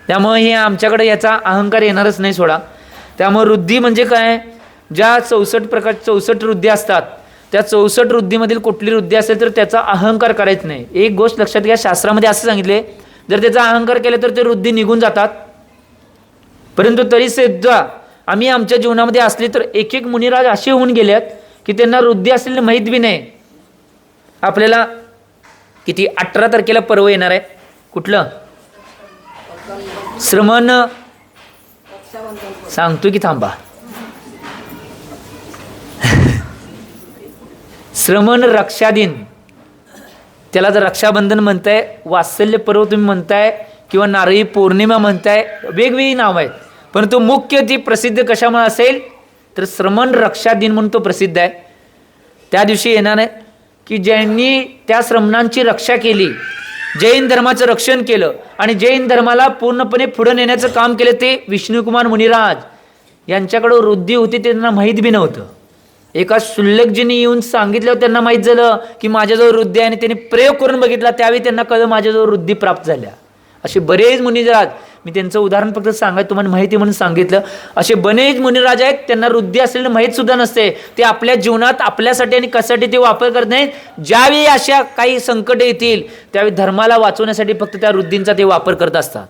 त्यामुळे हे आमच्याकडे याचा अहंकार येणारच नाही सोडा. त्यामुळे वृद्धी म्हणजे काय, ज्या 64 वृद्धी असतात त्या 64 वृद्धीमधील कुठली वृद्धी असेल तर त्याचा अहंकार करायचा नाही. एक गोष्ट लक्षात घ्या, शास्त्रामध्ये असं सांगितले, जर त्याचा अहंकार केला तर ते वृद्धी निघून जातात. परंतु तरी सुद्धा आम्ही आमच्या जीवनामध्ये असले तर एक एक मुनिराज असे होऊन गेलेत की त्यांना वृद्धी असलेली माहीत बी नाही. आपल्याला किती 18 तारखेला पर्व येणार आहे, कुठलं श्रमण सांगतो की थांबा, श्रमण रक्षा दिन, त्याला जर रक्षाबंधन म्हणताय, वात्सल्य पर्व तुम्ही म्हणताय किंवा नारळी पौर्णिमा म्हणताय, वेगवेगळी नावं आहेत. परंतु मुख्य ती प्रसिद्ध कशामुळे असेल तर श्रमण रक्षा दिन म्हणून तो प्रसिद्ध आहे. त्या दिवशी येणार आहे की ज्यांनी त्या श्रमणांची रक्षा केली, जैन धर्माचं रक्षण केलं आणि जैन धर्माला पूर्णपणे पुढे नेण्याचं काम केलं, ते विष्णुकुमार मुनिराज यांच्याकडं वृद्धी होती, ते त्यांना माहीत बी नव्हतं. एका शुल्लकजीने येऊन सांगितल्यावर त्यांना माहीत झालं की माझ्याजवळ वृद्धी आहे, आणि त्यांनी प्रयोग करून बघितला, त्यावेळी त्यांना कळलं माझ्याजवळ वृद्धी प्राप्त झाल्या. असे बरेच मुनिराज, मी त्यांचं उदाहरण फक्त सांगायचं तुम्हाला माहिती म्हणून सांगितलं, असे बरेच मुनिराज आहेत त्यांना वृद्धी असलेली माहीत सुद्धा नसते. ते आपल्या जीवनात आपल्यासाठी आणि कशासाठी ते वापर करत नाहीत. ज्यावेळी अशा काही संकट येतील त्यावेळी धर्माला वाचवण्यासाठी फक्त त्या वृद्धींचा ते वापर करत असतात.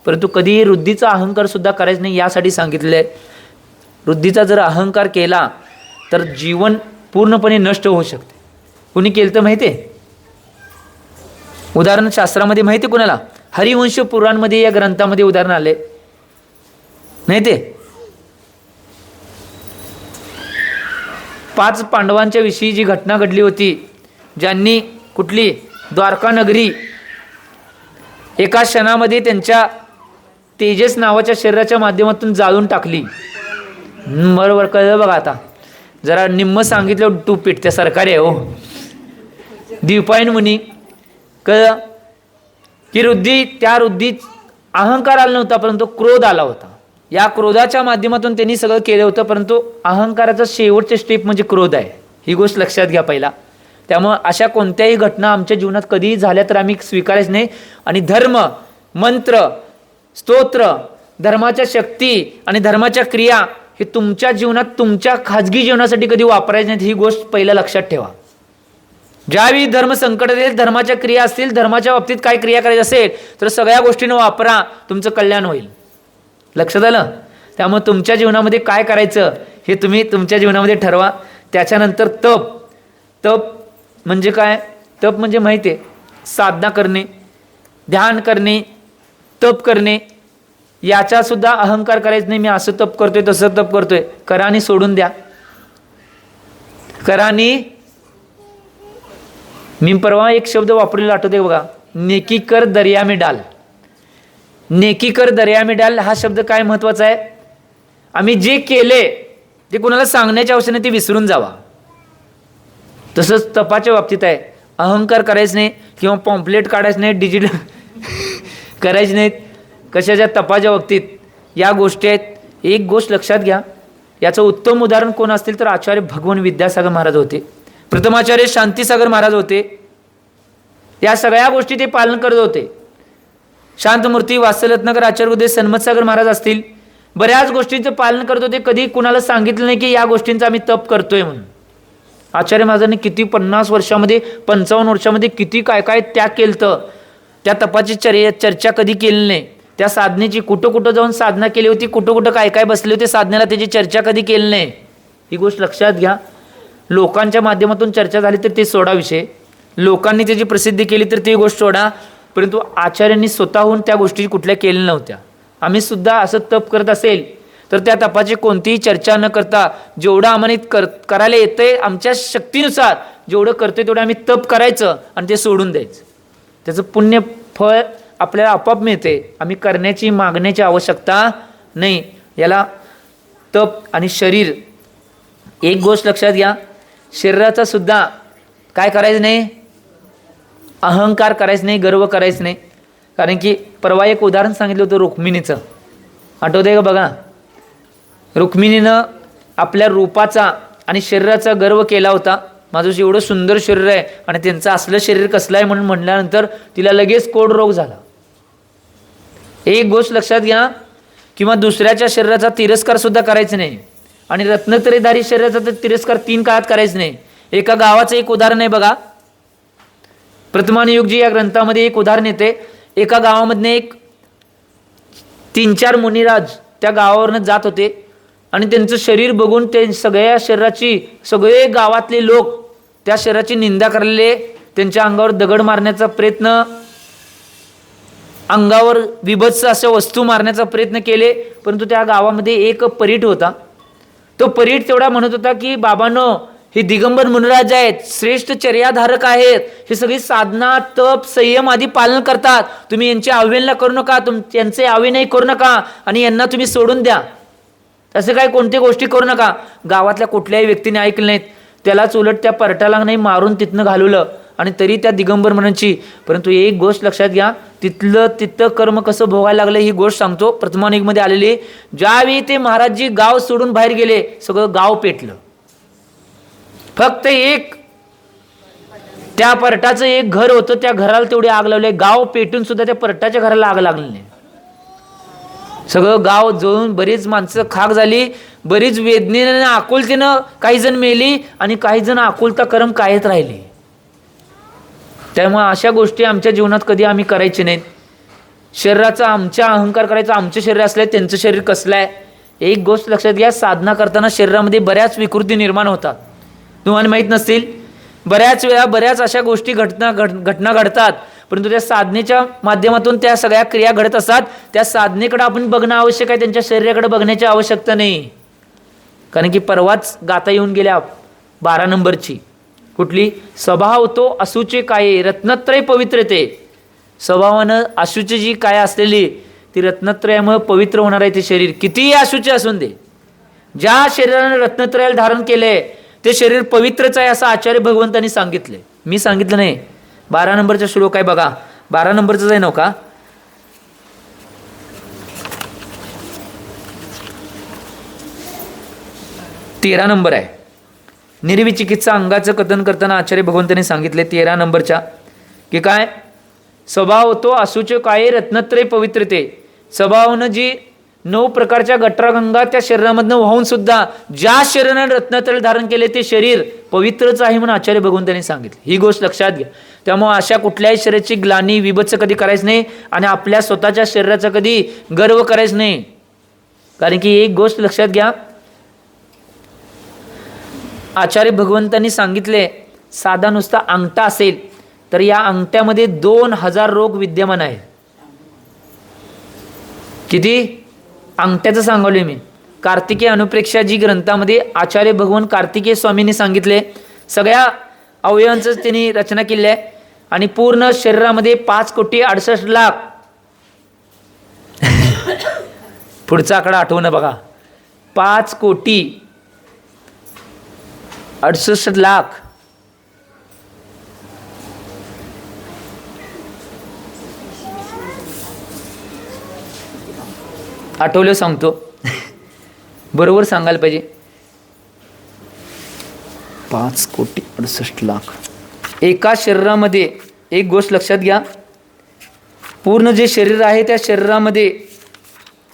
परंतु कधीही वृद्धीचा अहंकार सुद्धा करायचा नाही, यासाठी सांगितलेलं आहे. वृद्धीचा जर अहंकार केला तर जीवन पूर्णपणे नष्ट होऊ शकते. कुणी केलं तर माहिती आहे, उदाहरण शास्त्रामध्ये माहिती आहे कुणाला, हरिवंश पुराणमध्ये या ग्रंथामध्ये उदाहरण आले नाही. ते 5 पांडवांच्या विषयी जी घटना घडली होती, ज्यांनी कुठली द्वारका नगरी एका क्षणामध्ये त्यांच्या तेजस नावाच्या शरीराच्या माध्यमातून जाळून टाकली. बरोबर कळलं बघा. आता जरा निम्म सांगितलं टू पीठ त्या सरकारी आहे हो. द्विपायन मुनी कळलं की त्या वृद्धीत अहंकार आला नव्हता, परंतु क्रोध आला होता. या क्रोधाच्या माध्यमातून त्यांनी सगळं केलं होतं, परंतु अहंकाराचा शेवटचे स्टेप म्हणजे क्रोध आहे. ही गोष्ट लक्षात घ्या पहिला. त्यामुळं अशा कोणत्याही घटना आमच्या जीवनात कधीही झाल्या तर आम्ही स्वीकारायच नाही. आणि धर्म, मंत्र, स्तोत्र, धर्माच्या शक्ती आणि धर्माच्या क्रिया हे तुमच्या जीवनात तुमच्या खाजगी जीवनासाठी कधी वापरायचे नाहीत. ही गोष्ट पहिला लक्षात ठेवा. ज्यावेळी धर्म संकट येईल, धर्माच्या क्रिया असतील, धर्माच्या बाबतीत काय क्रिया करायची असेल तर सगळ्या गोष्टींना वापरा, तुमचं कल्याण होईल. लक्षात आलं. त्यामुळे तुमच्या जीवनामध्ये काय करायचं हे तुम्ही तुमच्या जीवनामध्ये ठरवा. त्याच्यानंतर तप म्हणजे काय, तप म्हणजे माहिती आहे, साधना करणे, ध्यान करणे, तप करणे. याचा सुद्धा अहंकार करायचा नाही, मी असं तप करतोय तसं तप करतोय. करा आणि सोडून द्या. करा आणि मी परवा एक शब्द वापरलेला आठवते बघा, नेकी कर दर्या में डाल. नेकी कर दर्या में डाल हा शब्द काय महत्वाचा आहे. आम्ही जे केले ते कुणाला सांगण्याची आवश्यक नाही, ते विसरून जावा. तसंच तपाच्या बाबतीत आहे. अहंकार करायचं नाही किंवा पॉम्पलेट काढायचं नाही, डिजिटल करायचे नाहीत. कशाच्या तपाच्या बाबतीत या गोष्टी आहेत. एक गोष्ट लक्षात घ्या, याचं उत्तम उदाहरण कोण असतील तर आचार्य भगवान विद्यासागर महाराज होते, प्रथमाचार्य शांतीसागर महाराज होते. या सगळ्या गोष्टी ते पालन करत होते. शांतमूर्ती, वात्सल्यरत्नाकर, आचार्य उदय सन्मतसागर महाराज असतील, बऱ्याच गोष्टींचं पालन करत होते. कधी कुणाला सांगितलं नाही की या गोष्टींचा आम्ही तप करतोय म्हणून. आचार्य महाराजांनी किती 50 वर्षामध्ये 55 वर्षामध्ये किती काय काय त्याग केलं. त्या तपाची चर्चा कधी केली नाही. त्या साधनेची कुठं कुठं जाऊन साधना केली होती, कुठं कुठं काय काय बसले होते साधनेला, त्याची चर्चा कधी केली नाही. ही गोष्ट लक्षात घ्या. लोकांच्या माध्यमातून चर्चा झाली तर ते सोडा विषय, लोकांनी त्याची प्रसिद्धी केली तर ती गोष्ट सोडा, परंतु आचार्यांनी स्वतःहून त्या गोष्टी कुठल्या केल्या नव्हत्या. आम्ही सुद्धा असं तप करत असेल तर त्या तपाची कोणतीही चर्चा न करता जेवढं आम्हाला करायला येतंय आमच्या शक्तीनुसार जेवढं करतोय तेवढं आम्ही तप करायचं आणि ते सोडून द्यायचं. त्याचं पुण्य फळ आपल्याला आपोआप मिळते. आम्ही करण्याची मागण्याची आवश्यकता नाही. याला तप आणि शरीर. एक गोष्ट लक्षात घ्या, शरीराचा सुद्धा काय करायचं नाही, अहंकार करायचं नाही, गर्व करायचं नाही. कारण की परवा एक उदाहरण सांगितलं होतं रुक्मिणीचं, आठवतंय का बघा. रुक्मिणीनं आपल्या रूपाचा आणि शरीराचा गर्व केला होता. माझं एवढं सुंदर शरीर आहे आणि त्यांचं असलं शरीर कसलं आहे म्हणून म्हटल्यानंतर तिला लगेच कोड रोग झाला. एक गोष्ट लक्षात घ्या, किंवा दुसऱ्याच्या शरीराचा तिरस्कार सुद्धा करायचं नाही. आणि रत्नत्रयधारी शरीराचा तर तिरस्कार 3 काळात करायचं नाही. एका गावाचं एक उदाहरण आहे बघा. प्रथमानुयुगजी या ग्रंथामध्ये एक उदाहरण येते. एका गावामधने एक 3-4 मुनिराज त्या गावावरनं जात होते आणि त्यांचं शरीर बघून ते सगळे गावातले लोक त्या शरीराची निंदा करलेले, त्यांच्या अंगावर दगड मारण्याचा प्रयत्न, अंगावर विभत्स अशा वस्तू मारण्याचा प्रयत्न केले. परंतु त्या गावामध्ये एक परीट होता. तो परीट तेवढा म्हणत होता की बाबांनो, हे दिगंबर मुनिराज आहेत, श्रेष्ठ चर्याधारक आहेत, हे सगळी साधना तप संयम आदी पालन करतात. तुम्ही यांची अवहेलना करू नका, त्यांचे अविनय करू नका आणि यांना तुम्ही सोडून द्या. तसे काय कोणत्या गोष्टी करू नका. गावातल्या कुठल्याही व्यक्तीने ऐकलं नाहीत. त्यालाच उलट त्या परटाला नाही मारून तिथनं घालवलं. आणि तरी त्या दिगंबर मुनींची. परंतु एक गोष्ट लक्षात घ्या, तिथं कर्म कसं भोगायला लागलं ही गोष्ट सांगतो. प्रथमानुयुगमध्ये आलेली. ज्यावेळी ते महाराजजी गाव सोडून बाहेर गेले, सगळं गाव पेटलं. फक्त एक त्या परटाचं एक घर होतं, त्या घराला तेवढी आग लावली. गाव पेटून सुद्धा त्या परटाच्या घराला आग लागली नाही. सगळं गाव जळून बरीच माणसं खाक झाली. बरीच वेदनेनं आकुलतेनं काही जण मेली आणि काही जण आकुलता कर्म कायच राहिली. त्यामुळे अशा गोष्टी आमच्या जीवनात कधी आम्ही करायचे नाहीत. शरीराचा आमच्या अहंकार करायचा, आमचं शरीर असलं त्यांचं शरीर कसलं आहे. एक गोष्ट लक्षात घ्या, साधना करताना शरीरामध्ये बऱ्याच विकृती निर्माण होतात. तुम्हाला माहीत नसतील, बऱ्याच वेळा बऱ्याच अशा गोष्टी घटना घडतात. परंतु त्या साधनेच्या माध्यमातून त्या सगळ्या क्रिया घडत असतात. त्या साधनेकडे आपण बघणं आवश्यक आहे, त्यांच्या शरीराकडे बघण्याची आवश्यकता नाही. कारण की परवाच गाथा येऊन गेल्या 12 नंबरची. कुठली? स्वभाव तो अशुचे काय रत्नत्रय पवित्रते. स्वभावानं अशुची जी काय असलेली ती रत्नत्रयामुळे पवित्र होणार आहे. ते शरीर कितीही अशुचे असून दे, ज्या शरीरानं रत्नत्रयाला धारण केलंय ते शरीर पवित्रच आहे असं आचार्य भगवंतांनी सांगितले. मी सांगितलं नाही. 12 नंबरचा श्लोक आहे बघा. 12 नंबरच आहे नव्हता, 13 नंबर आहे. निर्विचिकित्सा अंगाचं कथन करताना आचार्य भगवंतांनी सांगितले 13 नंबरच्या की काय, स्वभाव तो अशुचे काय रत्नत्रय पवित्रते. स्वभावानं जी 9 प्रकारच्या गटरागंगा त्या शरीरामधनं वाहून सुद्धा ज्या शरीराने रत्नत्रय धारण केले ते शरीर पवित्रच आहे म्हणून आचार्य भगवंतांनी सांगितले. ही गोष्ट लक्षात घ्या. त्यामुळे अशा कुठल्याही शरीराची ग्लानी विभत्स कधी करायचं नाही आणि आपल्या स्वतःच्या शरीराचा कधी गर्व करायचं नाही. कारण की एक गोष्ट लक्षात घ्या, आचार्य भगवंतांनी सांगितले साधा नुसता अंगठा असेल तर या अंगठ्यामध्ये 2000 रोग विद्यमान आहेत. किती? अंगठ्याचं सांगवले मी. कार्तिकेय अनुप्रेक्षा जी ग्रंथामध्ये आचार्य भगवान कार्तिकेय स्वामींनी सांगितले सगळ्या अवयवांचं त्यांनी रचना केली आहे आणि पूर्ण शरीरामध्ये 5,68,00,000 पुढचा आकडा आठवणं बघा. 5,68,00,000 आठवलं सांगतो. बरोबर सांगायला पाहिजे. 5,68,00,000 एका शरीरामध्ये. एक गोष्ट लक्षात घ्या, पूर्ण जे शरीर आहे त्या शरीरामध्ये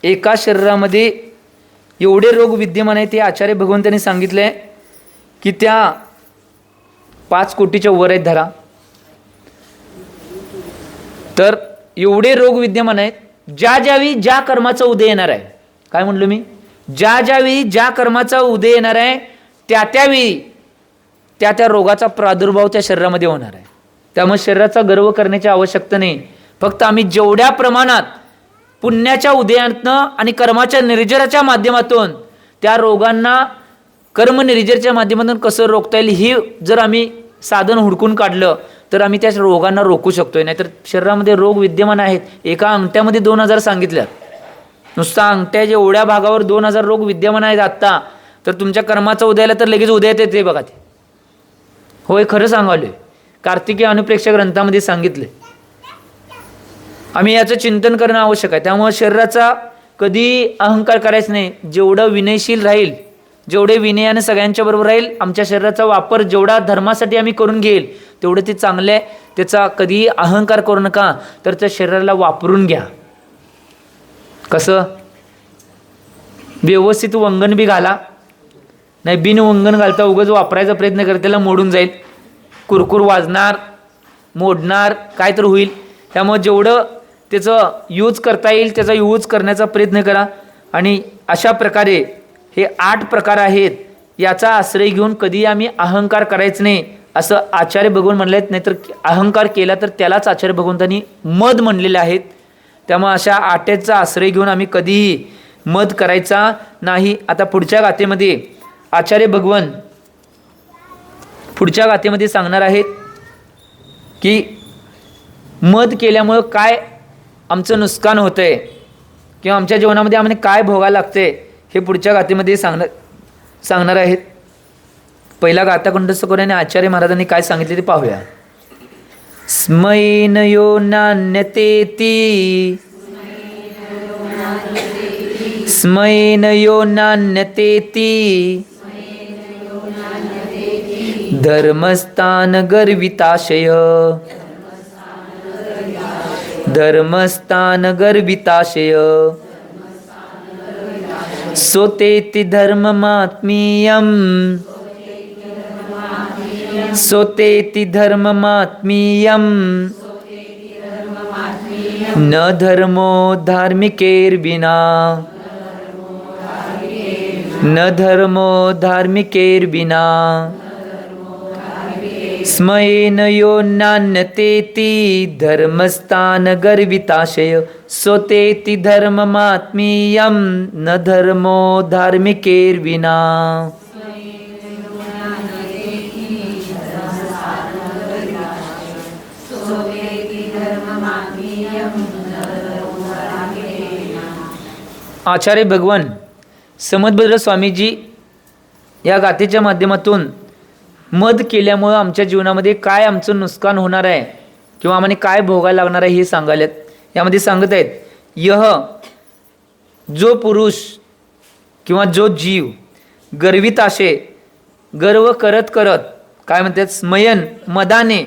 एका शरीरामध्ये एवढे रोग विद्यमान आहेत. ते आचार्य भगवंतांनी सांगितले की त्या 5 कोटीच्या वर आहेत धरा. तर एवढे रोग विद्यमान आहेत. ज्या ज्यावेळी ज्या कर्माचा उदय येणार आहे, काय म्हणलो मी, ज्या ज्यावेळी ज्या कर्माचा उदय येणार आहे त्या त्यावेळी त्या रोगाचा प्रादुर्भाव त्या शरीरामध्ये होणार आहे. त्यामुळे शरीराचा गर्व करण्याची आवश्यकता नाही. फक्त आम्ही जेवढ्या प्रमाणात पुण्याच्या उदयातनं आणि कर्माच्या निर्जराच्या माध्यमातून त्या रोगांना कर्म निर्जरच्या माध्यमातून कसं रोखता येईल ही जर आम्ही साधन हुडकून काढलं तर आम्ही त्या रोगांना रोखू शकतोय. नाहीतर शरीरामध्ये रोग विद्यमान आहेत. एका अंगठ्यामध्ये 2000 सांगितल्यात. नुसता अंगठ्याच्या एवढ्या भागावर 2000 रोग विद्यमान आहेत आत्ता. तर तुमच्या कर्माचं उदयाला तर लगेच उदयात येते बघा ते. होय, खरं सांगालोय. कार्तिकीय अनुप्रेक्षा ग्रंथामध्ये सांगितले. आम्ही याचं चिंतन करणं आवश्यक आहे. त्यामुळे शरीराचा कधी अहंकार करायचा नाही. जेवढं विनयशील राहील, जेवढे विनयाने सगळ्यांच्या बरोबर राहील, आमच्या शरीराचा वापर जेवढा धर्मासाठी आम्ही करून घेईल तेवढं ते चांगलं आहे. त्याचा कधीही अहंकार करू नका. तर त्या शरीराला वापरून घ्या. कसं? व्यवस्थित वंगण बी घाला. नाही बिन वंगण घालता उगाच वापरायचा प्रयत्न कर, त्याला मोडून जाईल. कुरकुर वाजणार, मोडणार, काय तर होईल. त्यामुळे जेवढं त्याचं यूज करता येईल त्याचा यूज करण्याचा प्रयत्न करा. आणि अशा प्रकारे हे 8 प्रकार आहेत. याचा आश्रय घेऊन कधी आम्ही अहंकार करायचं नाही असं आचार्य भगवान म्हणले आहेत. नाहीतर अहंकार केला तर त्यालाच आचार्य भगवंतांनी मद म्हणलेले आहेत. त्यामुळे अशा 8चा आश्रय घेऊन आम्ही कधीही मद करायचा नाही. आता पुढच्या गाथेमध्ये आचार्य भगवान पुढच्या गाथेमध्ये सांगणार आहेत की मद केल्यामुळं काय आमचं नुकसान होतंय किंवा आमच्या जीवनामध्ये आम्हाला काय भोगायला लागते हे पुढच्या गाथेमध्ये सांगणार आहेत. पहिला गाथा कंठस्थ करून आचार्य महाराजांनी काय सांगितले ते पाहूया. स्मैनयो नान्यतेती स्मैनयो नान्यतेती धर्मस्थान गर्विताशय धर्मस्थान गर्विताशय सोतेति धर्ममात्मीयं सोतेति धर्ममात्मीयं न धर्मो धार्मिकेर्विना न धर्मो धार्मिकेर्विना स्मयेन यो नान्यतेति धर्मस्थान गर्विताशय सोतेति धर्ममात्मीयं न धर्मो धार्मिकेर्विना. आचार्य भगवान समदभद्र स्वामीजी या गाथेच्या माध्यमातून मद केल्यामुळं आमच्या जीवनामध्ये काय आमचं नुकसान होणार आहे किंवा आम्हाला काय भोगायला लागणार आहे हे सांगायलेत. यामध्ये सांगत आहेत, यह जो पुरुष किंवा जो जीव गर्विताशे गर्व करत करत काय म्हणतात स्मयन मदाने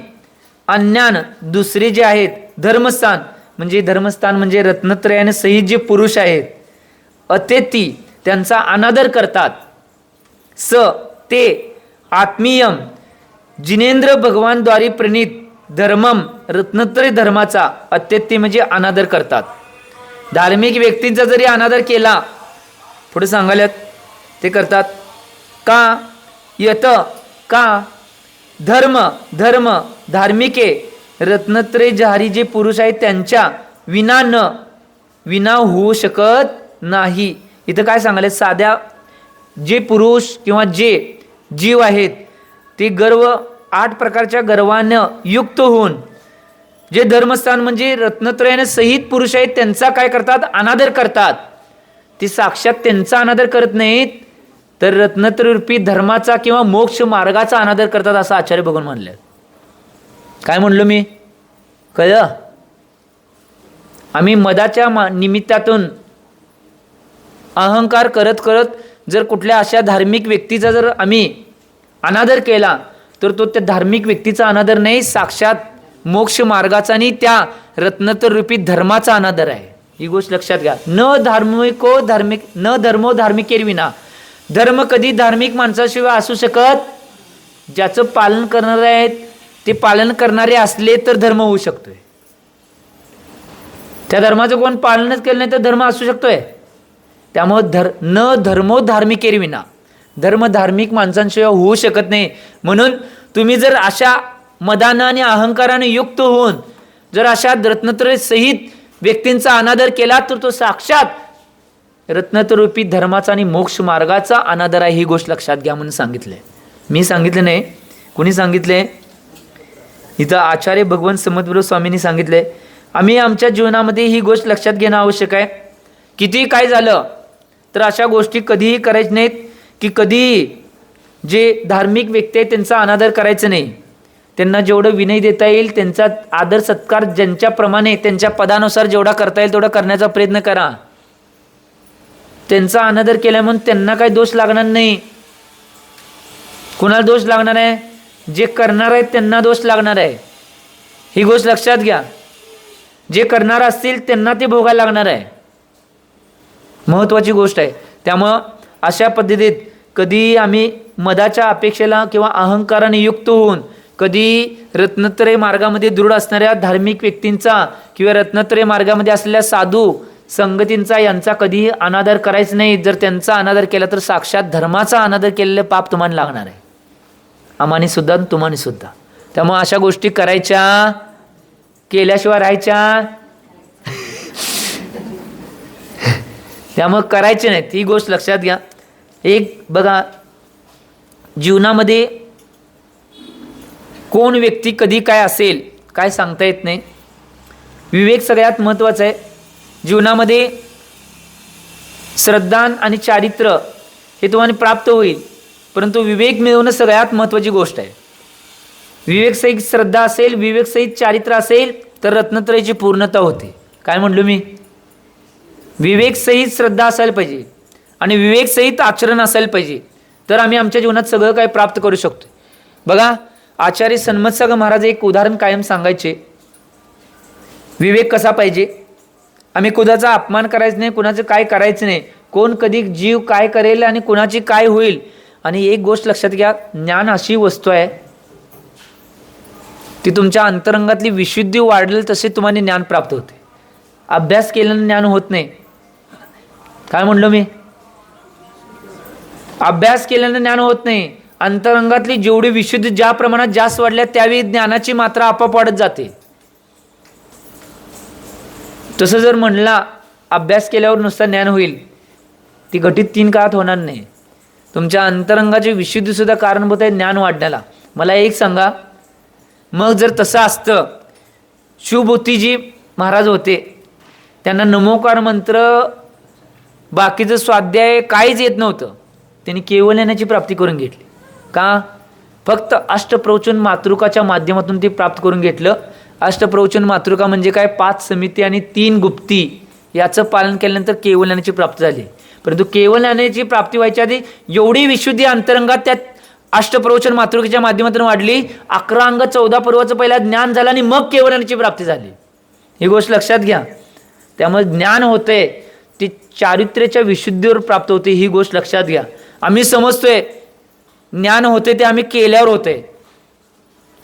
अन्यान दुसरे जे आहेत धर्मस्थान म्हणजे रत्नत्रयाने सहित जे पुरुष आहेत अतेती त्यांचा अनादर करतात. स ते आत्मीयम जिनेंद्र भगवानद्वारे प्रणित धर्मम रत्नत्रय धर्माचा अत्यत्य म्हणजे अनादर करतात. धार्मिक व्यक्तींचा जरी अनादर केला पुढे सांगायल्यात ते करतात का यत का धर्म धार्मिके रत्नत्रय जहारी जे पुरुष आहेत त्यांच्या विना होऊ शकत नाही. इथं काय सांगायला साध्या जे पुरुष किंवा जे जीव आहेत ते गर्व 8 प्रकारच्या गर्वानं युक्त होऊन जे धर्मस्थान म्हणजे रत्नत्रयाने सहित पुरुष आहेत त्यांचा काय करतात अनादर करतात. ते साक्षात त्यांचा अनादर करत नाहीत तर रत्नत्रयरूपी धर्माचा किंवा मोक्ष मार्गाचा अनादर करतात असं आचार्य भगवान म्हणले. काय म्हणलो मी कळलं? आम्ही मदाच्या निमित्तातून अहंकार करत करत जर कुठल्या अशा धार्मिक व्यक्तीचा जर आम्ही अनादर केला तर तो त्या धार्मिक व्यक्तीचा अनादर नाही, साक्षात मोक्ष मार्गाचा आणि त्या रत्नत्र रूपी धर्माचा अनादर आहे. ही गोष्ट लक्षात घ्या. न धर्मो धार्मिकेर्विना. धर्म कधी धार्मिक माणसाशिवाय असू शकत, ज्याचं पालन करणारे आहेत ते पालन करणारे असले तर धर्म होऊ शकतोय. त्या धर्माचं कोण पालनच केलं नाही तर धर्म असू शकतोय. त्यामुळे न धर्मो धार्मिकेर्विना. धर्म धार्मिक माणसांशिवाय होऊ शकत नाही. म्हणून तुम्ही जर अशा मदानं आणि अहंकाराने युक्त होऊन जर अशा रत्नत्रय सहित व्यक्तींचा अनादर केला तर तो साक्षात रत्नतरूपी धर्माचा आणि मोक्ष मार्गाचा अनादर आहे, ही गोष्ट लक्षात घ्या म्हणून सांगितलंय. मी सांगितलं नाही, कुणी सांगितलंय? इथं आचार्य भगवान समर्थप्रभू स्वामींनी सांगितलंय. आम्ही आमच्या जीवनामध्ये ही गोष्ट लक्षात घेणं आवश्यक आहे. किती काय झालं तर अशा गोष्टी कधीही करायच्या नाहीत की कधीही जे धार्मिक व्यक्ती आहेत त्यांचा अनादर करायचा नाही. त्यांना जेवढं विनय देता येईल, त्यांचा आदर सत्कार ज्यांच्याप्रमाणे त्यांच्या पदानुसार जेवढा करता येईल तेवढा करण्याचा प्रयत्न करा. त्यांचा अनादर केला म्हणून त्यांना काही दोष लागणार नाही. कुणाला दोष लागणार आहे? जे करणार आहेत त्यांना दोष लागणार आहे. ही गोष्ट लक्षात घ्या. जे करणार असतील त्यांना ते भोगायला लागणार आहे. महत्त्वाची गोष्ट आहे. त्यामुळं अशा पद्धतीत कधी आम्ही मदाच्या अपेक्षेला किंवा अहंकाराने युक्त होऊन कधी रत्नत्रय मार्गामध्ये दृढ असणाऱ्या धार्मिक व्यक्तींचा किंवा रत्नत्रय मार्गामध्ये असलेल्या साधू संगतींचा यांचा कधीही अनादर करायचा नाही. जर त्यांचा अनादर केला तर साक्षात धर्माचा अनादर केलेले पाप तुम्हाला लागणार आहे, आम्हाने सुद्धा तुम्हाने सुद्धा. त्यामुळे अशा गोष्टी करायच्या, केल्याशिवाय राहायच्या त्यामुळे करायचे नाहीत. ही गोष्ट लक्षात घ्या. एक बघा, जीवनामध्ये कोण व्यक्ती कधी काय असेल काय सांगता येत नाही. विवेक सगळ्यात महत्त्वाचा आहे. जीवनामध्ये श्रद्धा आणि चारित्र्य हे तुम्हाला प्राप्त होईल, परंतु विवेक मिळवणं सगळ्यात महत्त्वाची गोष्ट आहे. विवेकसहित श्रद्धा असेल, विवेकसहित चारित्र्य असेल तर रत्नत्रयाची पूर्णता होते. काय म्हणलो मी? विवेकसहित श्रद्धा असायला पाहिजे आणि विवेकसहित आचरण असायला पाहिजे, तर आम्ही आमच्या जीवनात सगळं काही प्राप्त करू शकतो. बघा, आचार्य सन्मत्सागर महाराज एक उदाहरण कायम सांगायचे. विवेक कसा पाहिजे? आम्ही कुणाचा अपमान करायचं नाही, कुणाचं काय करायचं नाही, कोण कधी जीव काय करेल आणि कुणाची काय होईल. आणि एक गोष्ट लक्षात घ्या, ज्ञान अशी वस्तू आहे ती तुमच्या अंतरंगातली विशुद्धी वाढेल तसे तुम्हाला ज्ञान प्राप्त होते. अभ्यास केल्यानं ज्ञान होत नाही. काय म्हणलो मी? अभ्यास केल्यानं ज्ञान होत नाही. अंतरंगातली जेवढी विशुद्धी ज्या प्रमाणात जास्त वाढल्या त्यावेळी ज्ञानाची मात्रा आपोआप वाढत जाते. तसं जर म्हणला अभ्यास केल्यावर नुसतं ज्ञान होईल, ती घटित 3 काळात होणार नाही. तुमच्या अंतरंगाची विशुद्धी सुद्धा कारणभूत आहे ज्ञान वाढण्याला. मला एक सांगा, मग जर तसं असतं, शिवभूतीजी महाराज होते, त्यांना नमोकार मंत्र बाकीचं स्वाध्याय काहीच येत नव्हतं, त्यांनी केवळ ज्ञानाची प्राप्ती करून घेतली. का? फक्त अष्टप्रवचन मातृकाच्या माध्यमातून ते प्राप्त करून घेतलं. अष्टप्रवचन मातृका म्हणजे काय? 5 समिती आणि 3 गुप्ती याचं पालन केल्यानंतर केवळ ज्ञानाची प्राप्ती झाली. परंतु केवळ ज्ञानाची प्राप्ती व्हायच्या आधी एवढी विशुद्धी अंतरंगात त्या अष्टप्रवचन मातृकेच्या माध्यमातून वाढली. 11 अंग 14 पर्वाचं पहिला ज्ञान झालं आणि मग केवळ ज्ञानाची प्राप्ती झाली. ही गोष्ट लक्षात घ्या. त्यामुळे ज्ञान होते ते चारित्र्याच्या विशुद्धीवर प्राप्त होते. ही गोष्ट लक्षात घ्या. आम्ही समजतोय ज्ञान होते ते आम्ही केल्यावर होते,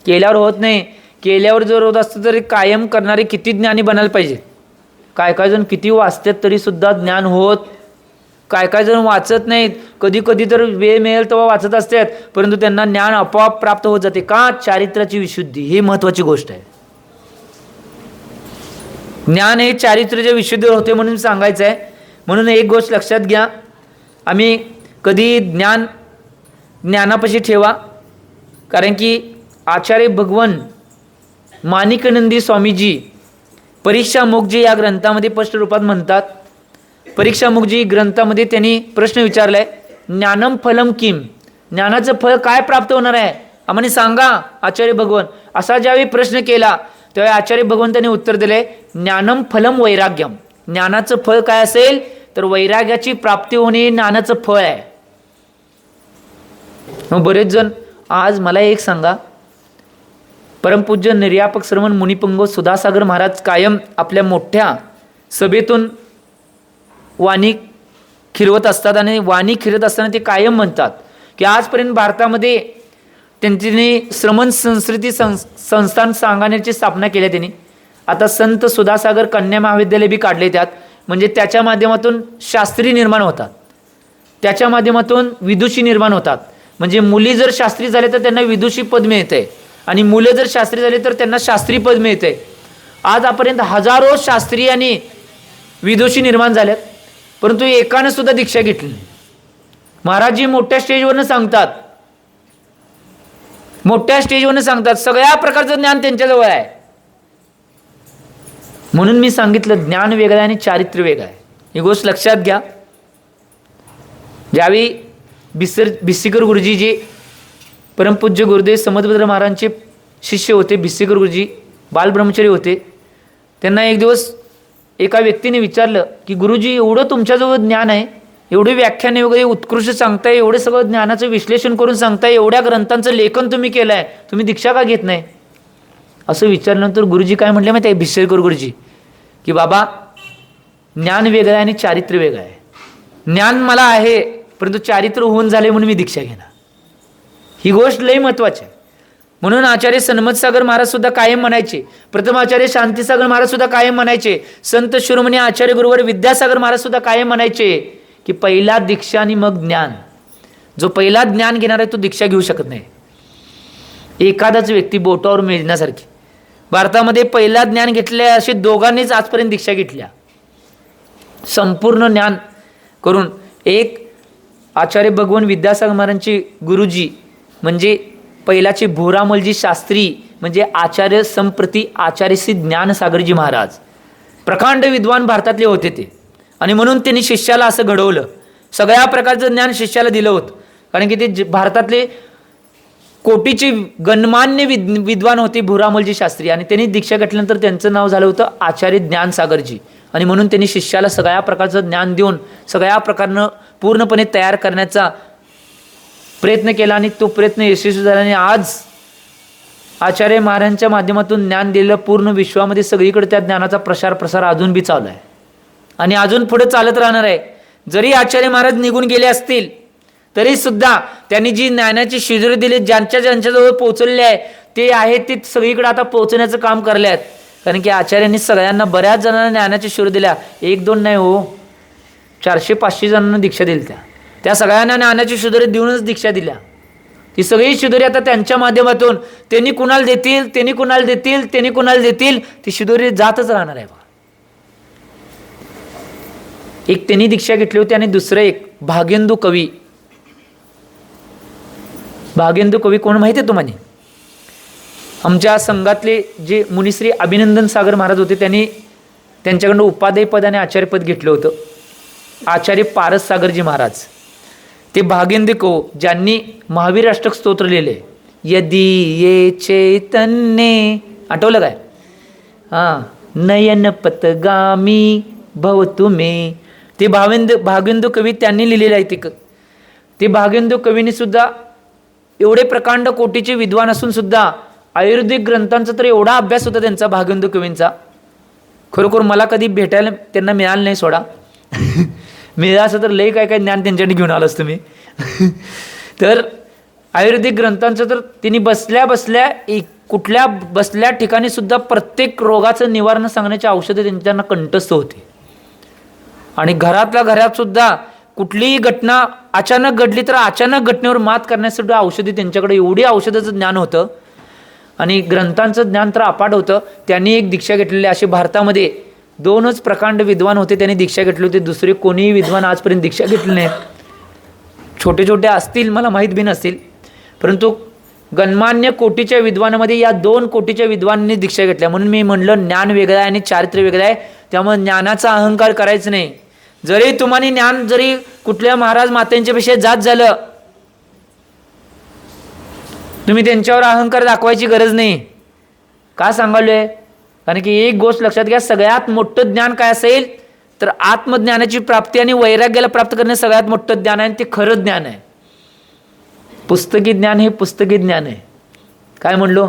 केल्यावर होत नाही. केल्यावर जर होत असतं तरी कायम करणारे किती ज्ञानी बनायला पाहिजे. काय काय जण किती वाचतात तरी सुद्धा ज्ञान होत, काय काय जण वाचत नाहीत, कधी कधी तर वेळ मिळेल तेव्हा वाचत असतात, परंतु त्यांना ज्ञान आपोआप प्राप्त होत जाते. का? चारित्र्याची विशुद्धी. ही महत्त्वाची गोष्ट आहे. ज्ञान हे चारित्र्याच्या विशुद्धीवर होते म्हणून सांगायचं आहे. म्हणून एक गोष्ट लक्षात घ्या, आम्ही कधी ज्ञानापाशी ठेवा. कारण की आचार्य भगवान माणिकनंदी स्वामीजी परीक्षामुखजी या ग्रंथामध्ये स्पष्ट रूपात म्हणतात. परीक्षामुखजी ग्रंथामध्ये त्यांनी प्रश्न विचारलाय, ज्ञानम फलम किम, ज्ञानाचं फळ काय प्राप्त होणार आहे आम्हाला सांगा आचार्य भगवान. असा ज्यावेळी प्रश्न केला त्यावेळी आचार्य भगवंतांनी उत्तर दिले, ज्ञानम फलम वैराग्यम, ज्ञानाचं फळ काय असेल तर वैराग्याची प्राप्ती होणे ज्ञानाचं फळ आहे. मग बरेच जण, आज मला एक सांगा, परमपूज्य निर्यापक श्रवण मुनिपुंगव सुधासागर महाराज कायम आपल्या मोठ्या सभेतून वाणी खिरवत असतात आणि वाणी खिरत असताना ते कायम म्हणतात की आजपर्यंत भारतामध्ये त्यांनी श्रमण संस्कृती संस्थान सांगण्याची स्थापना केली. त्यांनी आता संत सुधासागर कन्या महाविद्यालय बी काढले त्यात. म्हणजे त्याच्या माध्यमातून शास्त्री निर्माण होतात, त्याच्या माध्यमातून विदुषी निर्माण होतात. म्हणजे मुली जर शास्त्री झाले तर त्यांना विदुषी पद मिळते आणि मुलं जर शास्त्री झाले तर त्यांना शास्त्री पद मिळते. आजपर्यंत हजारो शास्त्रीय आणि विदुषी निर्माण झाल्यात, परंतु एकानं सुद्धा दीक्षा घेतली नाही. महाराजजी मोठ्या स्टेजवरनं सांगतात, मोठ्या स्टेजवरनं सांगतात, सगळ्या प्रकारचं ज्ञान त्यांच्याजवळ आहे. म्हणून मी सांगितलं ज्ञान वेगळं आहे आणि चारित्र्य वेगळं आहे. ही गोष्ट लक्षात घ्या. ज्यावेळी भिस्सीकर गुरुजी जे परमपूज्य गुरुदेव समर्थभद्र महाराजांचे शिष्य होते, भिस्सीकर गुरुजी बालब्रह्मचारी होते, त्यांना एक दिवस एका व्यक्तीने विचारलं की गुरुजी एवढं तुमच्याजवळ ज्ञान आहे, एवढे व्याख्याने वगैरे उत्कृष्ट सांगताय, एवढे सगळं ज्ञानाचं विश्लेषण करून सांगताय, एवढ्या ग्रंथांचं लेखन तुम्ही केलं आहे, तुम्ही दीक्षा का घेत नाही? असं विचारल्यानंतर गुरुजी काय म्हटले माहिती आहे, भिस्सीकर गुरुजी, की बाबा ज्ञान वेगळं आहे आणि चारित्र्य वेगळं आहे. ज्ञान मला आहे परंतु चारित्र्य होऊन झाले म्हणून मी दीक्षा घेणार. ही गोष्ट लई महत्वाची आहे. म्हणून आचार्य सन्मतसागर महाराज सुद्धा कायम म्हणायचे, प्रथम आचार्य शांतीसागर महाराज सुद्धा कायम म्हणायचे, संत शिरोमणी आचार्य गुरुवर विद्यासागर महाराज सुद्धा कायम म्हणायचे की पहिला दीक्षा आणि मग ज्ञान. जो पहिला ज्ञान घेणार आहे तो दीक्षा घेऊ शकत नाही. एखादाच व्यक्ती बोटावर मेजण्यासारखी. भारतामध्ये पहिला ज्ञान घेतले असे दोघांनीच आजपर्यंत दीक्षा घेतल्या. संपूर्ण ज्ञान करून एक आचार्य भगवान विद्यासागर महाराजांचे गुरुजी म्हणजे पहिलाचे भोरामलजी शास्त्री म्हणजे आचार्य संप्रती आचार्य श्री ज्ञानसागरजी महाराज प्रकांड विद्वान भारतातले होते ते. आणि म्हणून त्यांनी शिष्याला असं घडवलं, सगळ्या प्रकारचं ज्ञान शिष्याला दिलं होतं. कारण की ते भारतातले कोटीचे गणमान्य विद्वान होते भोरामलजी शास्त्री, आणि त्यांनी दीक्षा घेतल्यानंतर त्यांचं नाव झालं होतं आचार्य ज्ञानसागरजी. आणि म्हणून त्यांनी शिष्याला सगळ्या प्रकारचं ज्ञान देऊन सगळ्या प्रकारनं पूर्णपणे तयार करण्याचा प्रयत्न केला आणि तो प्रयत्न यशस्वी झाला. आणि आज आचार्य महाराजांच्या माध्यमातून ज्ञान दिलेलं पूर्ण विश्वामध्ये सगळीकडे त्या ज्ञानाचा प्रसार अजून बी चालू आहे आणि अजून पुढे चालत राहणार आहे. जरी आचार्य महाराज निघून गेले असतील तरी सुद्धा त्यांनी जी ज्ञानाची शिजोरी दिली, ज्यांच्याजवळ पोहोचलेले आहे ते आहेत ते सगळीकडे आता पोहोचण्याचं काम करले आहेत. कारण की आचार्यांनी सगळ्यांना बऱ्याच जणांना ज्ञानाची शिजोरी दिल्या, एक दोन नाही हो, 400-500 जणांना दीक्षा दिल्या. त्या सगळ्यांना ज्ञानाची शिदोरी देऊनच दीक्षा दिल्या. ती सगळी शिदोरी आता त्यांच्या माध्यमातून त्यांनी कुणाला देतील, त्यांनी कुणाला देतील, त्यांनी कुणाला देतील, ती शिदोरी जातच राहणार आहे. एक त्यांनी दीक्षा घेतली होती आणि दुसरं एक भागेंदू कवी. भागेंदू कवी कोण माहिती आहे तुम्हाला? आमच्या संघातले जे मुनिश्री अभिनंदन सागर महाराज होते, त्यांनी त्यांच्याकडून उपाध्याय पद आणि आचार्यपद घेतलं होतं. आचार्य पारस सागरजी महाराज ते भागेंद्र को ज्यांनी महावीर अष्टक स्तोत्र लिहिले, यदि ये चैतन्य, आठवलं काय? नयन पतगामी भव तुम्ही, ते भागेंद्र कवी त्यांनी लिहिलेलं आहे. ते भागेंद्र कवीने सुद्धा एवढे प्रकांड कोटीचे विद्वान असून सुद्धा आयुर्वेदिक ग्रंथांचा तर एवढा अभ्यास होता त्यांचा भागेंद्र कवींचा. खरोखर मला कधी भेटायला त्यांना मिळालं नाही सोडा. मिळालं असं तर लई काय काय ज्ञान त्यांच्याकडे घेऊन आलो असतो मी. तर आयुर्वेदिक ग्रंथांचं तर त्यांनी कुठल्या बसल्या ठिकाणी सुद्धा प्रत्येक रोगाचं निवारण सांगण्याची औषधं त्यांना कंठस्थ होती. आणि घरातल्या घरात सुद्धा कुठलीही घटना अचानक घडली तर अचानक घटनेवर मात करण्यासाठी औषधी त्यांच्याकडे एवढी औषधाचं ज्ञान होतं आणि ग्रंथांचं ज्ञान तर अपाट होतं. त्यांनी एक दीक्षा घेतलेली, असे भारतामध्ये 2च प्रकांड विद्वान होते त्यांनी दीक्षा घेतली होती. दुसरे कोणीही विद्वान आजपर्यंत दीक्षा घेतले नाहीत. छोटे छोटे असतील, मला माहीत बी नसतील, परंतु गणमान्य कोटीच्या विद्वानामध्ये या 2 कोटीच्या विद्वानांनी दीक्षा घेतल्या. म्हणून मी म्हणलं ज्ञान वेगळं आहे आणि चारित्र्य वेगळं आहे. त्यामुळे ज्ञानाचा अहंकार करायचं नाही. जरी तुम्हाला ज्ञान जरी कुठल्या महाराज मात्यांच्या पेक्षा जात झालं, तुम्ही त्यांच्यावर अहंकार दाखवायची गरज नाही. का सांगालोय? कारण की एक गोष्ट लक्षात घ्या, सगळ्यात मोठं ज्ञान काय असेल तर आत्मज्ञानाची प्राप्ती आणि वैराग्याला प्राप्त करणे सगळ्यात मोठं ज्ञान आहे. ते खरं ज्ञान आहे. पुस्तकी ज्ञान हे पुस्तकी ज्ञान आहे. काय म्हणलो?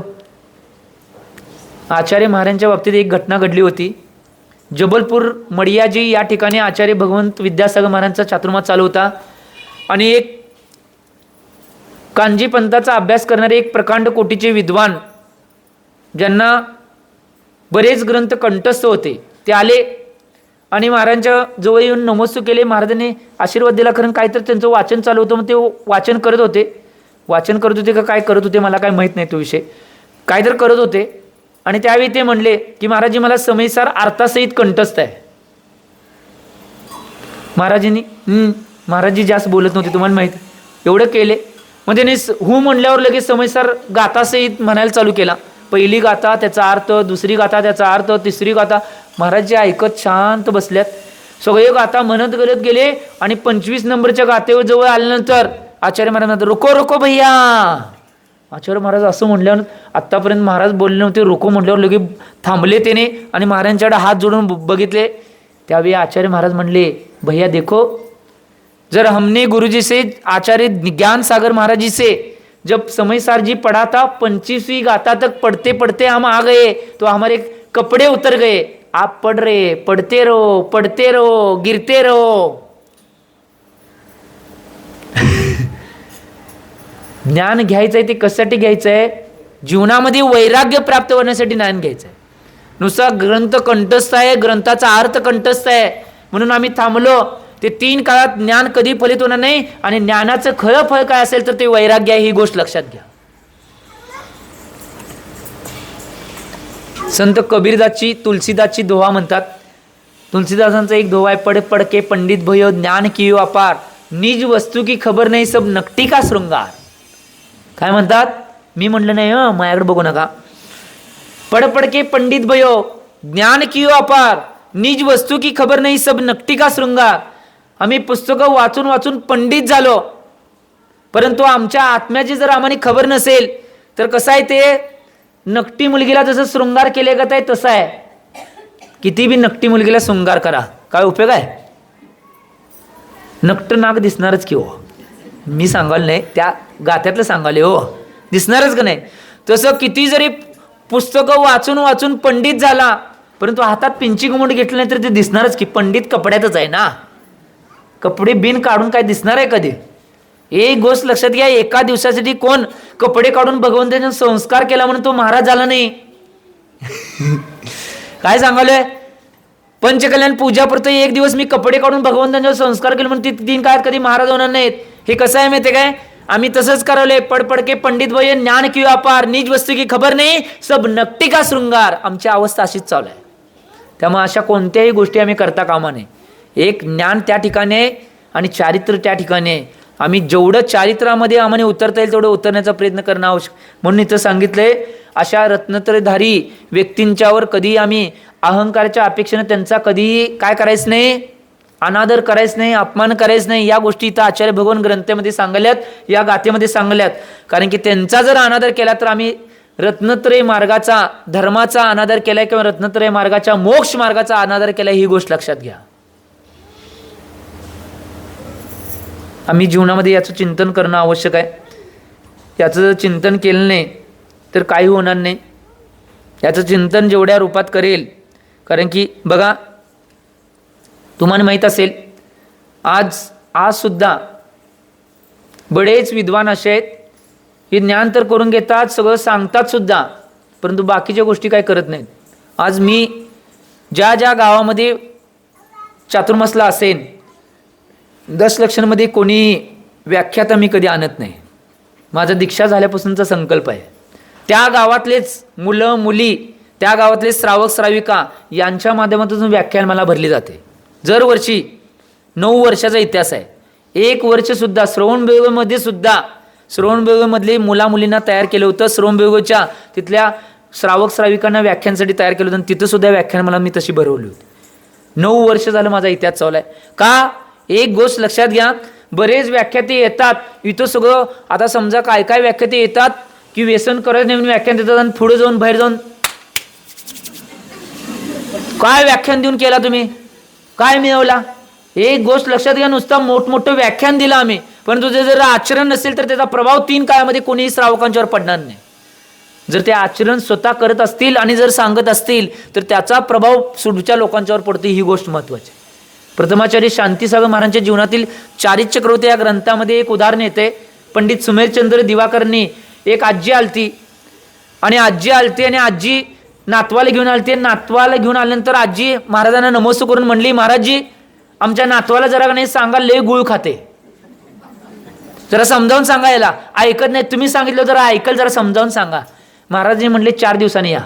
आचार्य महाराजांच्या बाबतीत एक घटना घडली होती. जबलपूर मडियाजी या ठिकाणी आचार्य भगवंत विद्यासागर महाराजांचा चातुर्मास चालू होता आणि एक कांजी पंथाचा अभ्यास करणारे एक प्रकांड कोटीचे विद्वान ज्यांना बरेच ग्रंथ कंठस्थ होते, ते आले आणि महाराजांच्या जवळ येऊन नमस्ते केले. महाराजांनी आशीर्वाद दिला. कारण काहीतरी त्यांचं वाचन चालू होतं, मग ते वाचन करत होते का काय करत होते मला काय माहीत नाही तो विषय. काहीतरी करत होते आणि त्यावेळी ते म्हणले की महाराजी मला समयसार अर्थासहित कंठस्थ आहे. महाराजांनी महाराजी जास्त बोलत नव्हते, तुम्हाला माहिती, एवढं केले. मग त्याने हू म्हणल्यावर लगेच समयसार गाथासहित म्हणायला चालू केला. पहिली गाथा त्याचा अर्थ, दुसरी गाथा त्याचा अर्थ, तिसरी गाथा. महाराज ऐकत शांत बसल्यात. सगळे गाथा म्हणत करत गेले आणि 25 नंबरच्या गाथेवर जवळ आल्यानंतर आचार्य महाराज म्हणतात, रोको रोको भैया. आचार्य महाराज असं म्हटल्यावर आत्तापर्यंत महाराज बोलले नव्हते, रोको म्हटल्यावर लगेच थांबले त्याने आणि महाराजांच्याकडे हात जोडून बघितले. त्यावेळी आचार्य महाराज म्हणले, भैया देखो, जर हमने गुरुजी से, आचार्य ज्ञान सागर महाराज जी से जब समयसार जी पढ़ा था, 25वीं गाथा तक पढ़ते पढ़ते हम आ गए तो हमारे कपड़े उतर गए. आप पढ़ रहे, पढ़ते रहो, गिरते रहो. ज्ञान घ्यायचंय ते कशासाठी घ्यायचंय? जीवनामध्ये वैराग्य प्राप्त होण्यासाठी ज्ञान घ्यायचंय. नुसता ग्रंथ कंठस्थ आहे, ग्रंथाचा अर्थ कंठस्थ आहे म्हणून आम्ही थांबलो. ते 3 काळात ज्ञान कधी फलित होणार नाही. आणि ज्ञानाचं खरं फळ काय असेल तर ते वैराग्य आहे, ही गोष्ट लक्षात घ्या. संत कबीरदासची तुलसीदासची दोहा म्हणतात. तुलसीदासांचा एक दोहा आहे, पड पडके पंडित भयो ज्ञान कियो अपार, निज वस्तू की खबर नाही सब नकटी का शृंगार. काय म्हणतात? मी म्हटलं नाही माझ्याकडे बघू नका. पड पडके पंडित भयो ज्ञान कियो अपार, निज वस्तू की खबर नाही सब नकटी का शृंगार. आम्ही पुस्तकं वाचून वाचून पंडित झालो, परंतु आमच्या आत्म्याची जर आम्हाला खबर नसेल तर कसं आहे, ते नकटी मुलगीला जसं शृंगार केले जात आहे तसं आहे. किती बी नकटी मुलगीला शृंगार करा, काय उपयोग आहे? नकट नाक दिसणारच की हो. मी सांगाल नाही, त्या गाथ्यातलं सांगाले हो, दिसणारच का नाही. तसं किती जरी पुस्तकं वाचून वाचून पंडित झाला, परंतु हातात पिंची घुमट घेतलं नाही तर ते दिसणारच की. पंडित कपड्यातच आहे ना, कपडे बिन काढून काय दिसणार आहे कधी? एक गोष्ट लक्षात घ्या, एका दिवसासाठी कोण कपडे काढून भगवंताचे संस्कार केला म्हणून तो महाराज झाला नाही. काय सांगालोय? पंचकल्याण पूजा पुरतं एक दिवस मी कपडे काढून भगवंतांचे संस्कार केले म्हणून 3 काळात कधी महाराज होणार नाहीत. हे कसं आहे माहिती काय? आम्ही तसंच करावले. पडपडके पंडित भय ज्ञान किंवा अपार, निज वस्तू की खबर नाही सब नकटी का शृंगार. आमची अवस्था अशीच चालू आहे. त्यामुळे अशा कोणत्याही गोष्टी आम्ही करता कामा नये. एक ज्ञान त्या ठिकाणी आणि चारित्र्य त्या ठिकाणी. आम्ही जेवढं चारित्र्यामध्ये आम्हाला उतरता येईल तेवढं उतरण्याचा प्रयत्न करणं आवश्यक. म्हणून इथं सांगितलंय, अशा रत्नत्रधारी व्यक्तींच्यावर कधी आम्ही अहंकाराच्या अपेक्षेने त्यांचा कधीही काय करायचं नाही, अनादर करायचं नाही, अपमान करायचं नाही. या गोष्टी इथं आचार्य भगवान ग्रंथामध्ये सांगल्यात, या गाथेमध्ये सांगल्यात. कारण की त्यांचा जर अनादर केला तर आम्ही रत्नत्रय मार्गाचा, धर्माचा अनादर केलाय किंवा रत्नत्रय मार्गाच्या मोक्ष मार्गाचा अनादर केलाय, ही गोष्ट लक्षात घ्या. आम्ही जीवनामध्ये याचं चिंतन करणं आवश्यक आहे. याचं चिंतन केलं नाही तर काही होणार नाही. याचं चिंतन जेवढ्या रूपात करेल, कारण की बघा, तुम्हाला माहीत असेल, आज सुद्धा बरेच विद्वान असे आहेत की ज्ञान तर करून घेतात, सगळं सांगतात सुद्धा, परंतु बाकीच्या गोष्टी काय करत नाहीत. आज मी ज्या गावामध्ये चातुर्मासला असेन, दशलक्षणमध्ये कोणी व्याख्याता मी कधी आणत नाही. माझा दीक्षा झाल्यापासूनचा संकल्प आहे. त्या गावातलेच मुलं मुली, त्या गावातले श्रावक श्राविका यांच्या माध्यमातून व्याख्यान मला भरली जाते. दरवर्षी 9 वर्षाचा इतिहास आहे. 1 वर्षसुद्धा श्रवणबेळगोळमध्ये सुद्धा, श्रवणबेळगोळमधले मुलामुलींना तयार केलं होतं. श्रवणबेळगोळच्या तिथल्या श्रावक श्राविकांना व्याख्यानासाठी तयार केलं होतं आणि तिथं सुद्धा व्याख्यान मला मी तशी भरवली होती. 9 वर्ष झालं माझा इतिहास चालू आहे. का? एक गोष्ट लक्षात घ्या, बरेच व्याख्याते येतात इथं, सगळं आता समजा काय काय व्याख्याते येतात की व्यसन करायचं नाही म्हणून व्याख्यान देतात आणि पुढे जाऊन बाहेर जाऊन काय व्याख्यान देऊन केला तुम्ही, काय मिळवला? एक गोष्ट लक्षात घ्या, नुसतं मोठमोठं व्याख्यान दिलं आम्ही, परंतु जर आचरण नसेल तर त्याचा प्रभाव 3 काळामध्ये कोणीही श्रावकांच्यावर पडणार नाही. जर ते आचरण स्वतः करत असतील आणि जर सांगत असतील तर त्याचा प्रभाव पुढच्या लोकांच्यावर पडतो. ही गोष्ट महत्त्वाची. प्रथमाचार्य शांतीसागर महाराजांच्या जीवनातील चारित्र्यकृती या ग्रंथामध्ये एक उदाहरण येते. पंडित सुमेरचंद्र दिवाकरनी एक आजी आलती आणि आजी नातवाला घेऊन आलती. नातवाला घेऊन आल्यानंतर आजी महाराजांना नमस्कार करून म्हणली, महाराजजी आमच्या नातवाला जरा नाही सांगा, लय गुळ खाते, जरा समजावून सांगा, याला ऐकत नाही, तुम्ही सांगितलं जरा ऐकल, जरा समजावून सांगा. महाराजजी म्हणले 4 दिवसांनी या.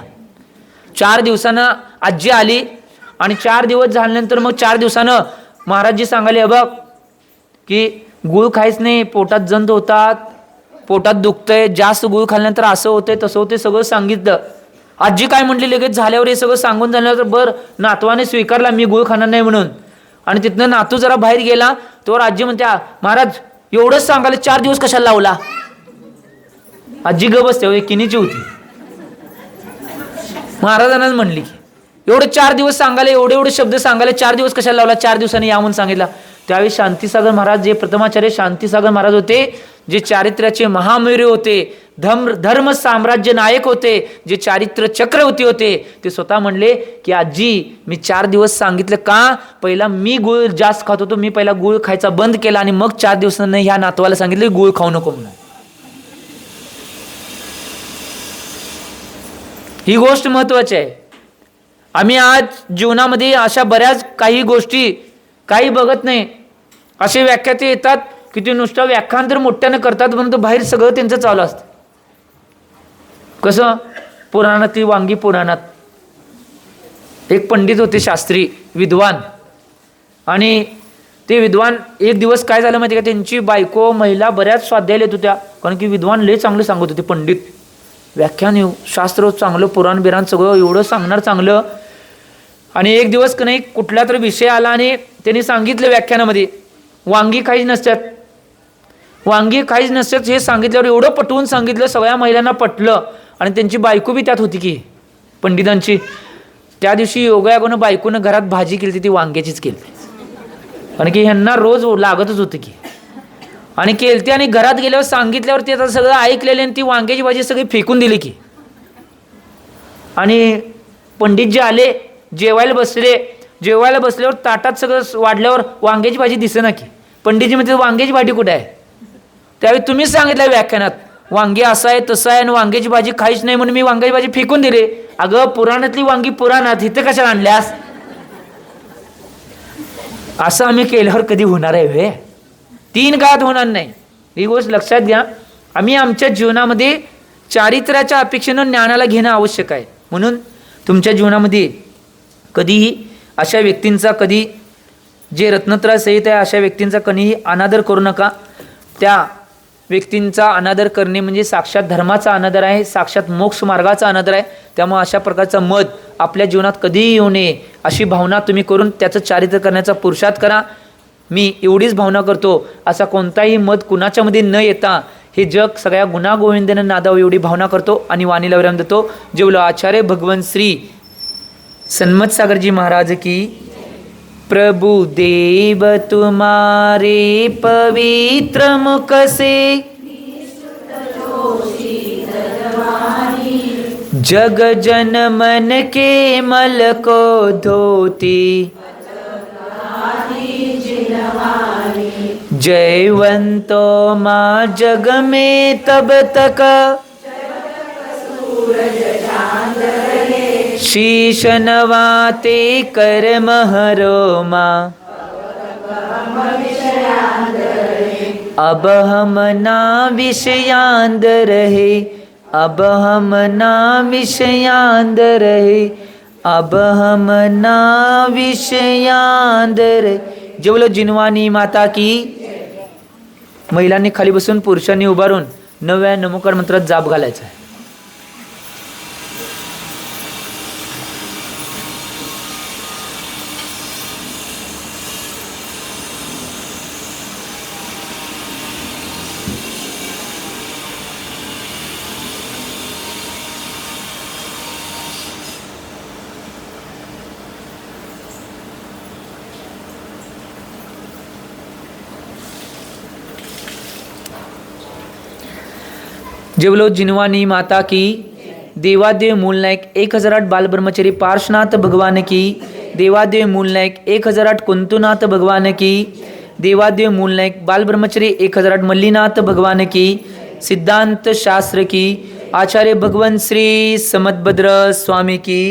4 दिवसानं आजी आली आणि 4 दिवस झाल्यानंतर मग 4 दिवसानं महाराजजी सांगाले, बघ की गुळ खायच नाही, पोटात जंत होतात, पोटात दुखतंय, जास्त गुळ खाल्ल्यानंतर असं होतंय तसं होतंय, सगळं सांगितलं. आजी काय म्हटली लगेच झाल्यावर, हे सगळं सांगून झाल्यावर बरं नातवाने स्वीकारला मी गुळ खाणार नाही म्हणून. आणि तिथनं नातू जरा बाहेर गेला तर आजी म्हणते, महाराज एवढंच सांगायला 4 दिवस कशाला लावला. आजी ग बसते, किनीची होती. महाराजांनाच म्हणली की एवढं 4 दिवस सांगायला, एवढे शब्द सांगायला 4 दिवस कशाला लावला, 4 दिवसांनी या म्हणून सांगितला. त्यावेळी शांतीसागर महाराज, जे प्रथमाचार्य शांतीसागर महाराज होते, जे चारित्र्याचे महामयूरी होते, धर्म साम्राज्य नायक होते, जे चारित्र्य चक्रवर्ती होते, ते स्वतः म्हणले की आजी मी 4 दिवस सांगितलं का, पहिला मी गुळ जास्त खात होतो, मी पहिला गुळ खायचा बंद केला आणि मग 4 दिवसांनी ह्या नातवाला सांगितले गुळ खाऊ नको म्हणून. ही गोष्ट महत्वाची आहे. आम्ही आज जीवनामध्ये अशा बऱ्याच काही गोष्टी काही बघत नाही. असे व्याख्याते येतात की ते नुसतं व्याख्यान तर मोठ्यानं करतात, परंतु बाहेर सगळं त्यांचं चालू असतं. कसं, पुराणातली वांगी पुराणात एक पंडित होते, शास्त्री विद्वान, आणि ते विद्वान एक दिवस काय झालं माहिती का, त्यांची बायको महिला बऱ्याच स्वाध्याय येत होत्या, कारण की विद्वान लय चांगलं सांगत होते. पंडित व्याख्यान शास्त्र चांगलं, पुराण बिराण सगळं एवढं सांगणार चांगलं. आणि एक दिवस का नाही कुठला तरी विषय आला आणि त्यांनी सांगितलं व्याख्यानामध्ये वांगी काहीच नसतात, वांगी काहीच नसतात हे सांगितल्यावर एवढं पटवून सांगितलं, सगळ्या महिलांना पटलं. आणि त्यांची बायको बी त्यात होती की पंडितांची. त्या दिवशी योगायोगानं बायकोनं घरात भाजी केली, ती वांग्याचीच केली, कारण की ह्यांना रोज लागतच होतं की. आणि केलते आणि घरात गेल्यावर सांगितल्यावर ते आता सगळं ऐकलेले आणि ती वांग्याची भाजी सगळी फेकून दिली की. आणि पंडित जे आले जेवायला बसले, जेवायला बसल्यावर ताटात सगळं वाढल्यावर वांग्याची भाजी दिसेना की. पंडितजी म्हणते वांग्याची भाजी कुठे आहे. त्यावेळी तुम्हीच सांगितलं व्याख्यानात वांगे असं आहे तसं आहे आणि वांग्याची भाजी खायच नाही म्हणून मी वांग्याची भाजी फेकून दिली. अगं पुराणातली वांगी पुराणात, इथं कशाला आणल्यास. असं आम्ही केल्यावर कधी होणार आहे वे, 3 काळात होणार नाही. ही गोष्ट लक्षात घ्या. आम्ही आमच्या जीवनामध्ये चारित्र्याच्या अपेक्षेनं ज्ञानाला घेणं आवश्यक आहे. म्हणून तुमच्या जीवनामध्ये कधीही अशा व्यक्तींचा, कधी जे रत्नत्रय सहित आहे अशा व्यक्तींचा कधीही अनादर करू नका. त्या व्यक्तींचा अनादर करणे म्हणजे साक्षात धर्माचा अनादर आहे, साक्षात मोक्ष मार्गाचा अनादर आहे. त्यामुळे अशा प्रकारचं मत आपल्या जीवनात कधीही येऊ नये अशी भावना तुम्ही करून त्याचं चारित्र्य करण्याचा पुरुषार्थ करा. मी एवढीच भावना करतो, असा कोणताही मत कुणाच्यामध्ये न येता हे जग सगळ्या गुणागोविंदाने नादावं एवढी भावना करतो आणि वाणीला विराम देतो. जेवलो आचार्य भगवान श्री सन्मत सागरजी महाराज की. प्रभु देव तुम्हारे पवित्र मुख से जग जन मन के मल को धोती, जयवंतो माँ जग में तब तक शीश नवाते कर महरो माँ, अब हम ना विषयांद रहे, अब हम ना विषयांद रहे, अब हम ना विषयांद रहे. जेवलो जिनवानी माता की. महिलांनी खाली बसून पुरुषांनी उभारून 9व्या नमोकार मंत्रात जाप घालायचा आहे. जेवलो जिनवानी माता की. देवादेव मूलनायक 1008 बालब्रह्मचारी पार्श्वनाथ भगवान की. देवादेव मूलनायक 1008 कुंतुनाथ भगवान की. देवादेव मूलनायक बालब्रह्मचारी 1008 मल्लीनाथ भगवान की. सिद्धांत शास्त्र की. आचार्य भगवान श्री समदभद्र स्वामी की.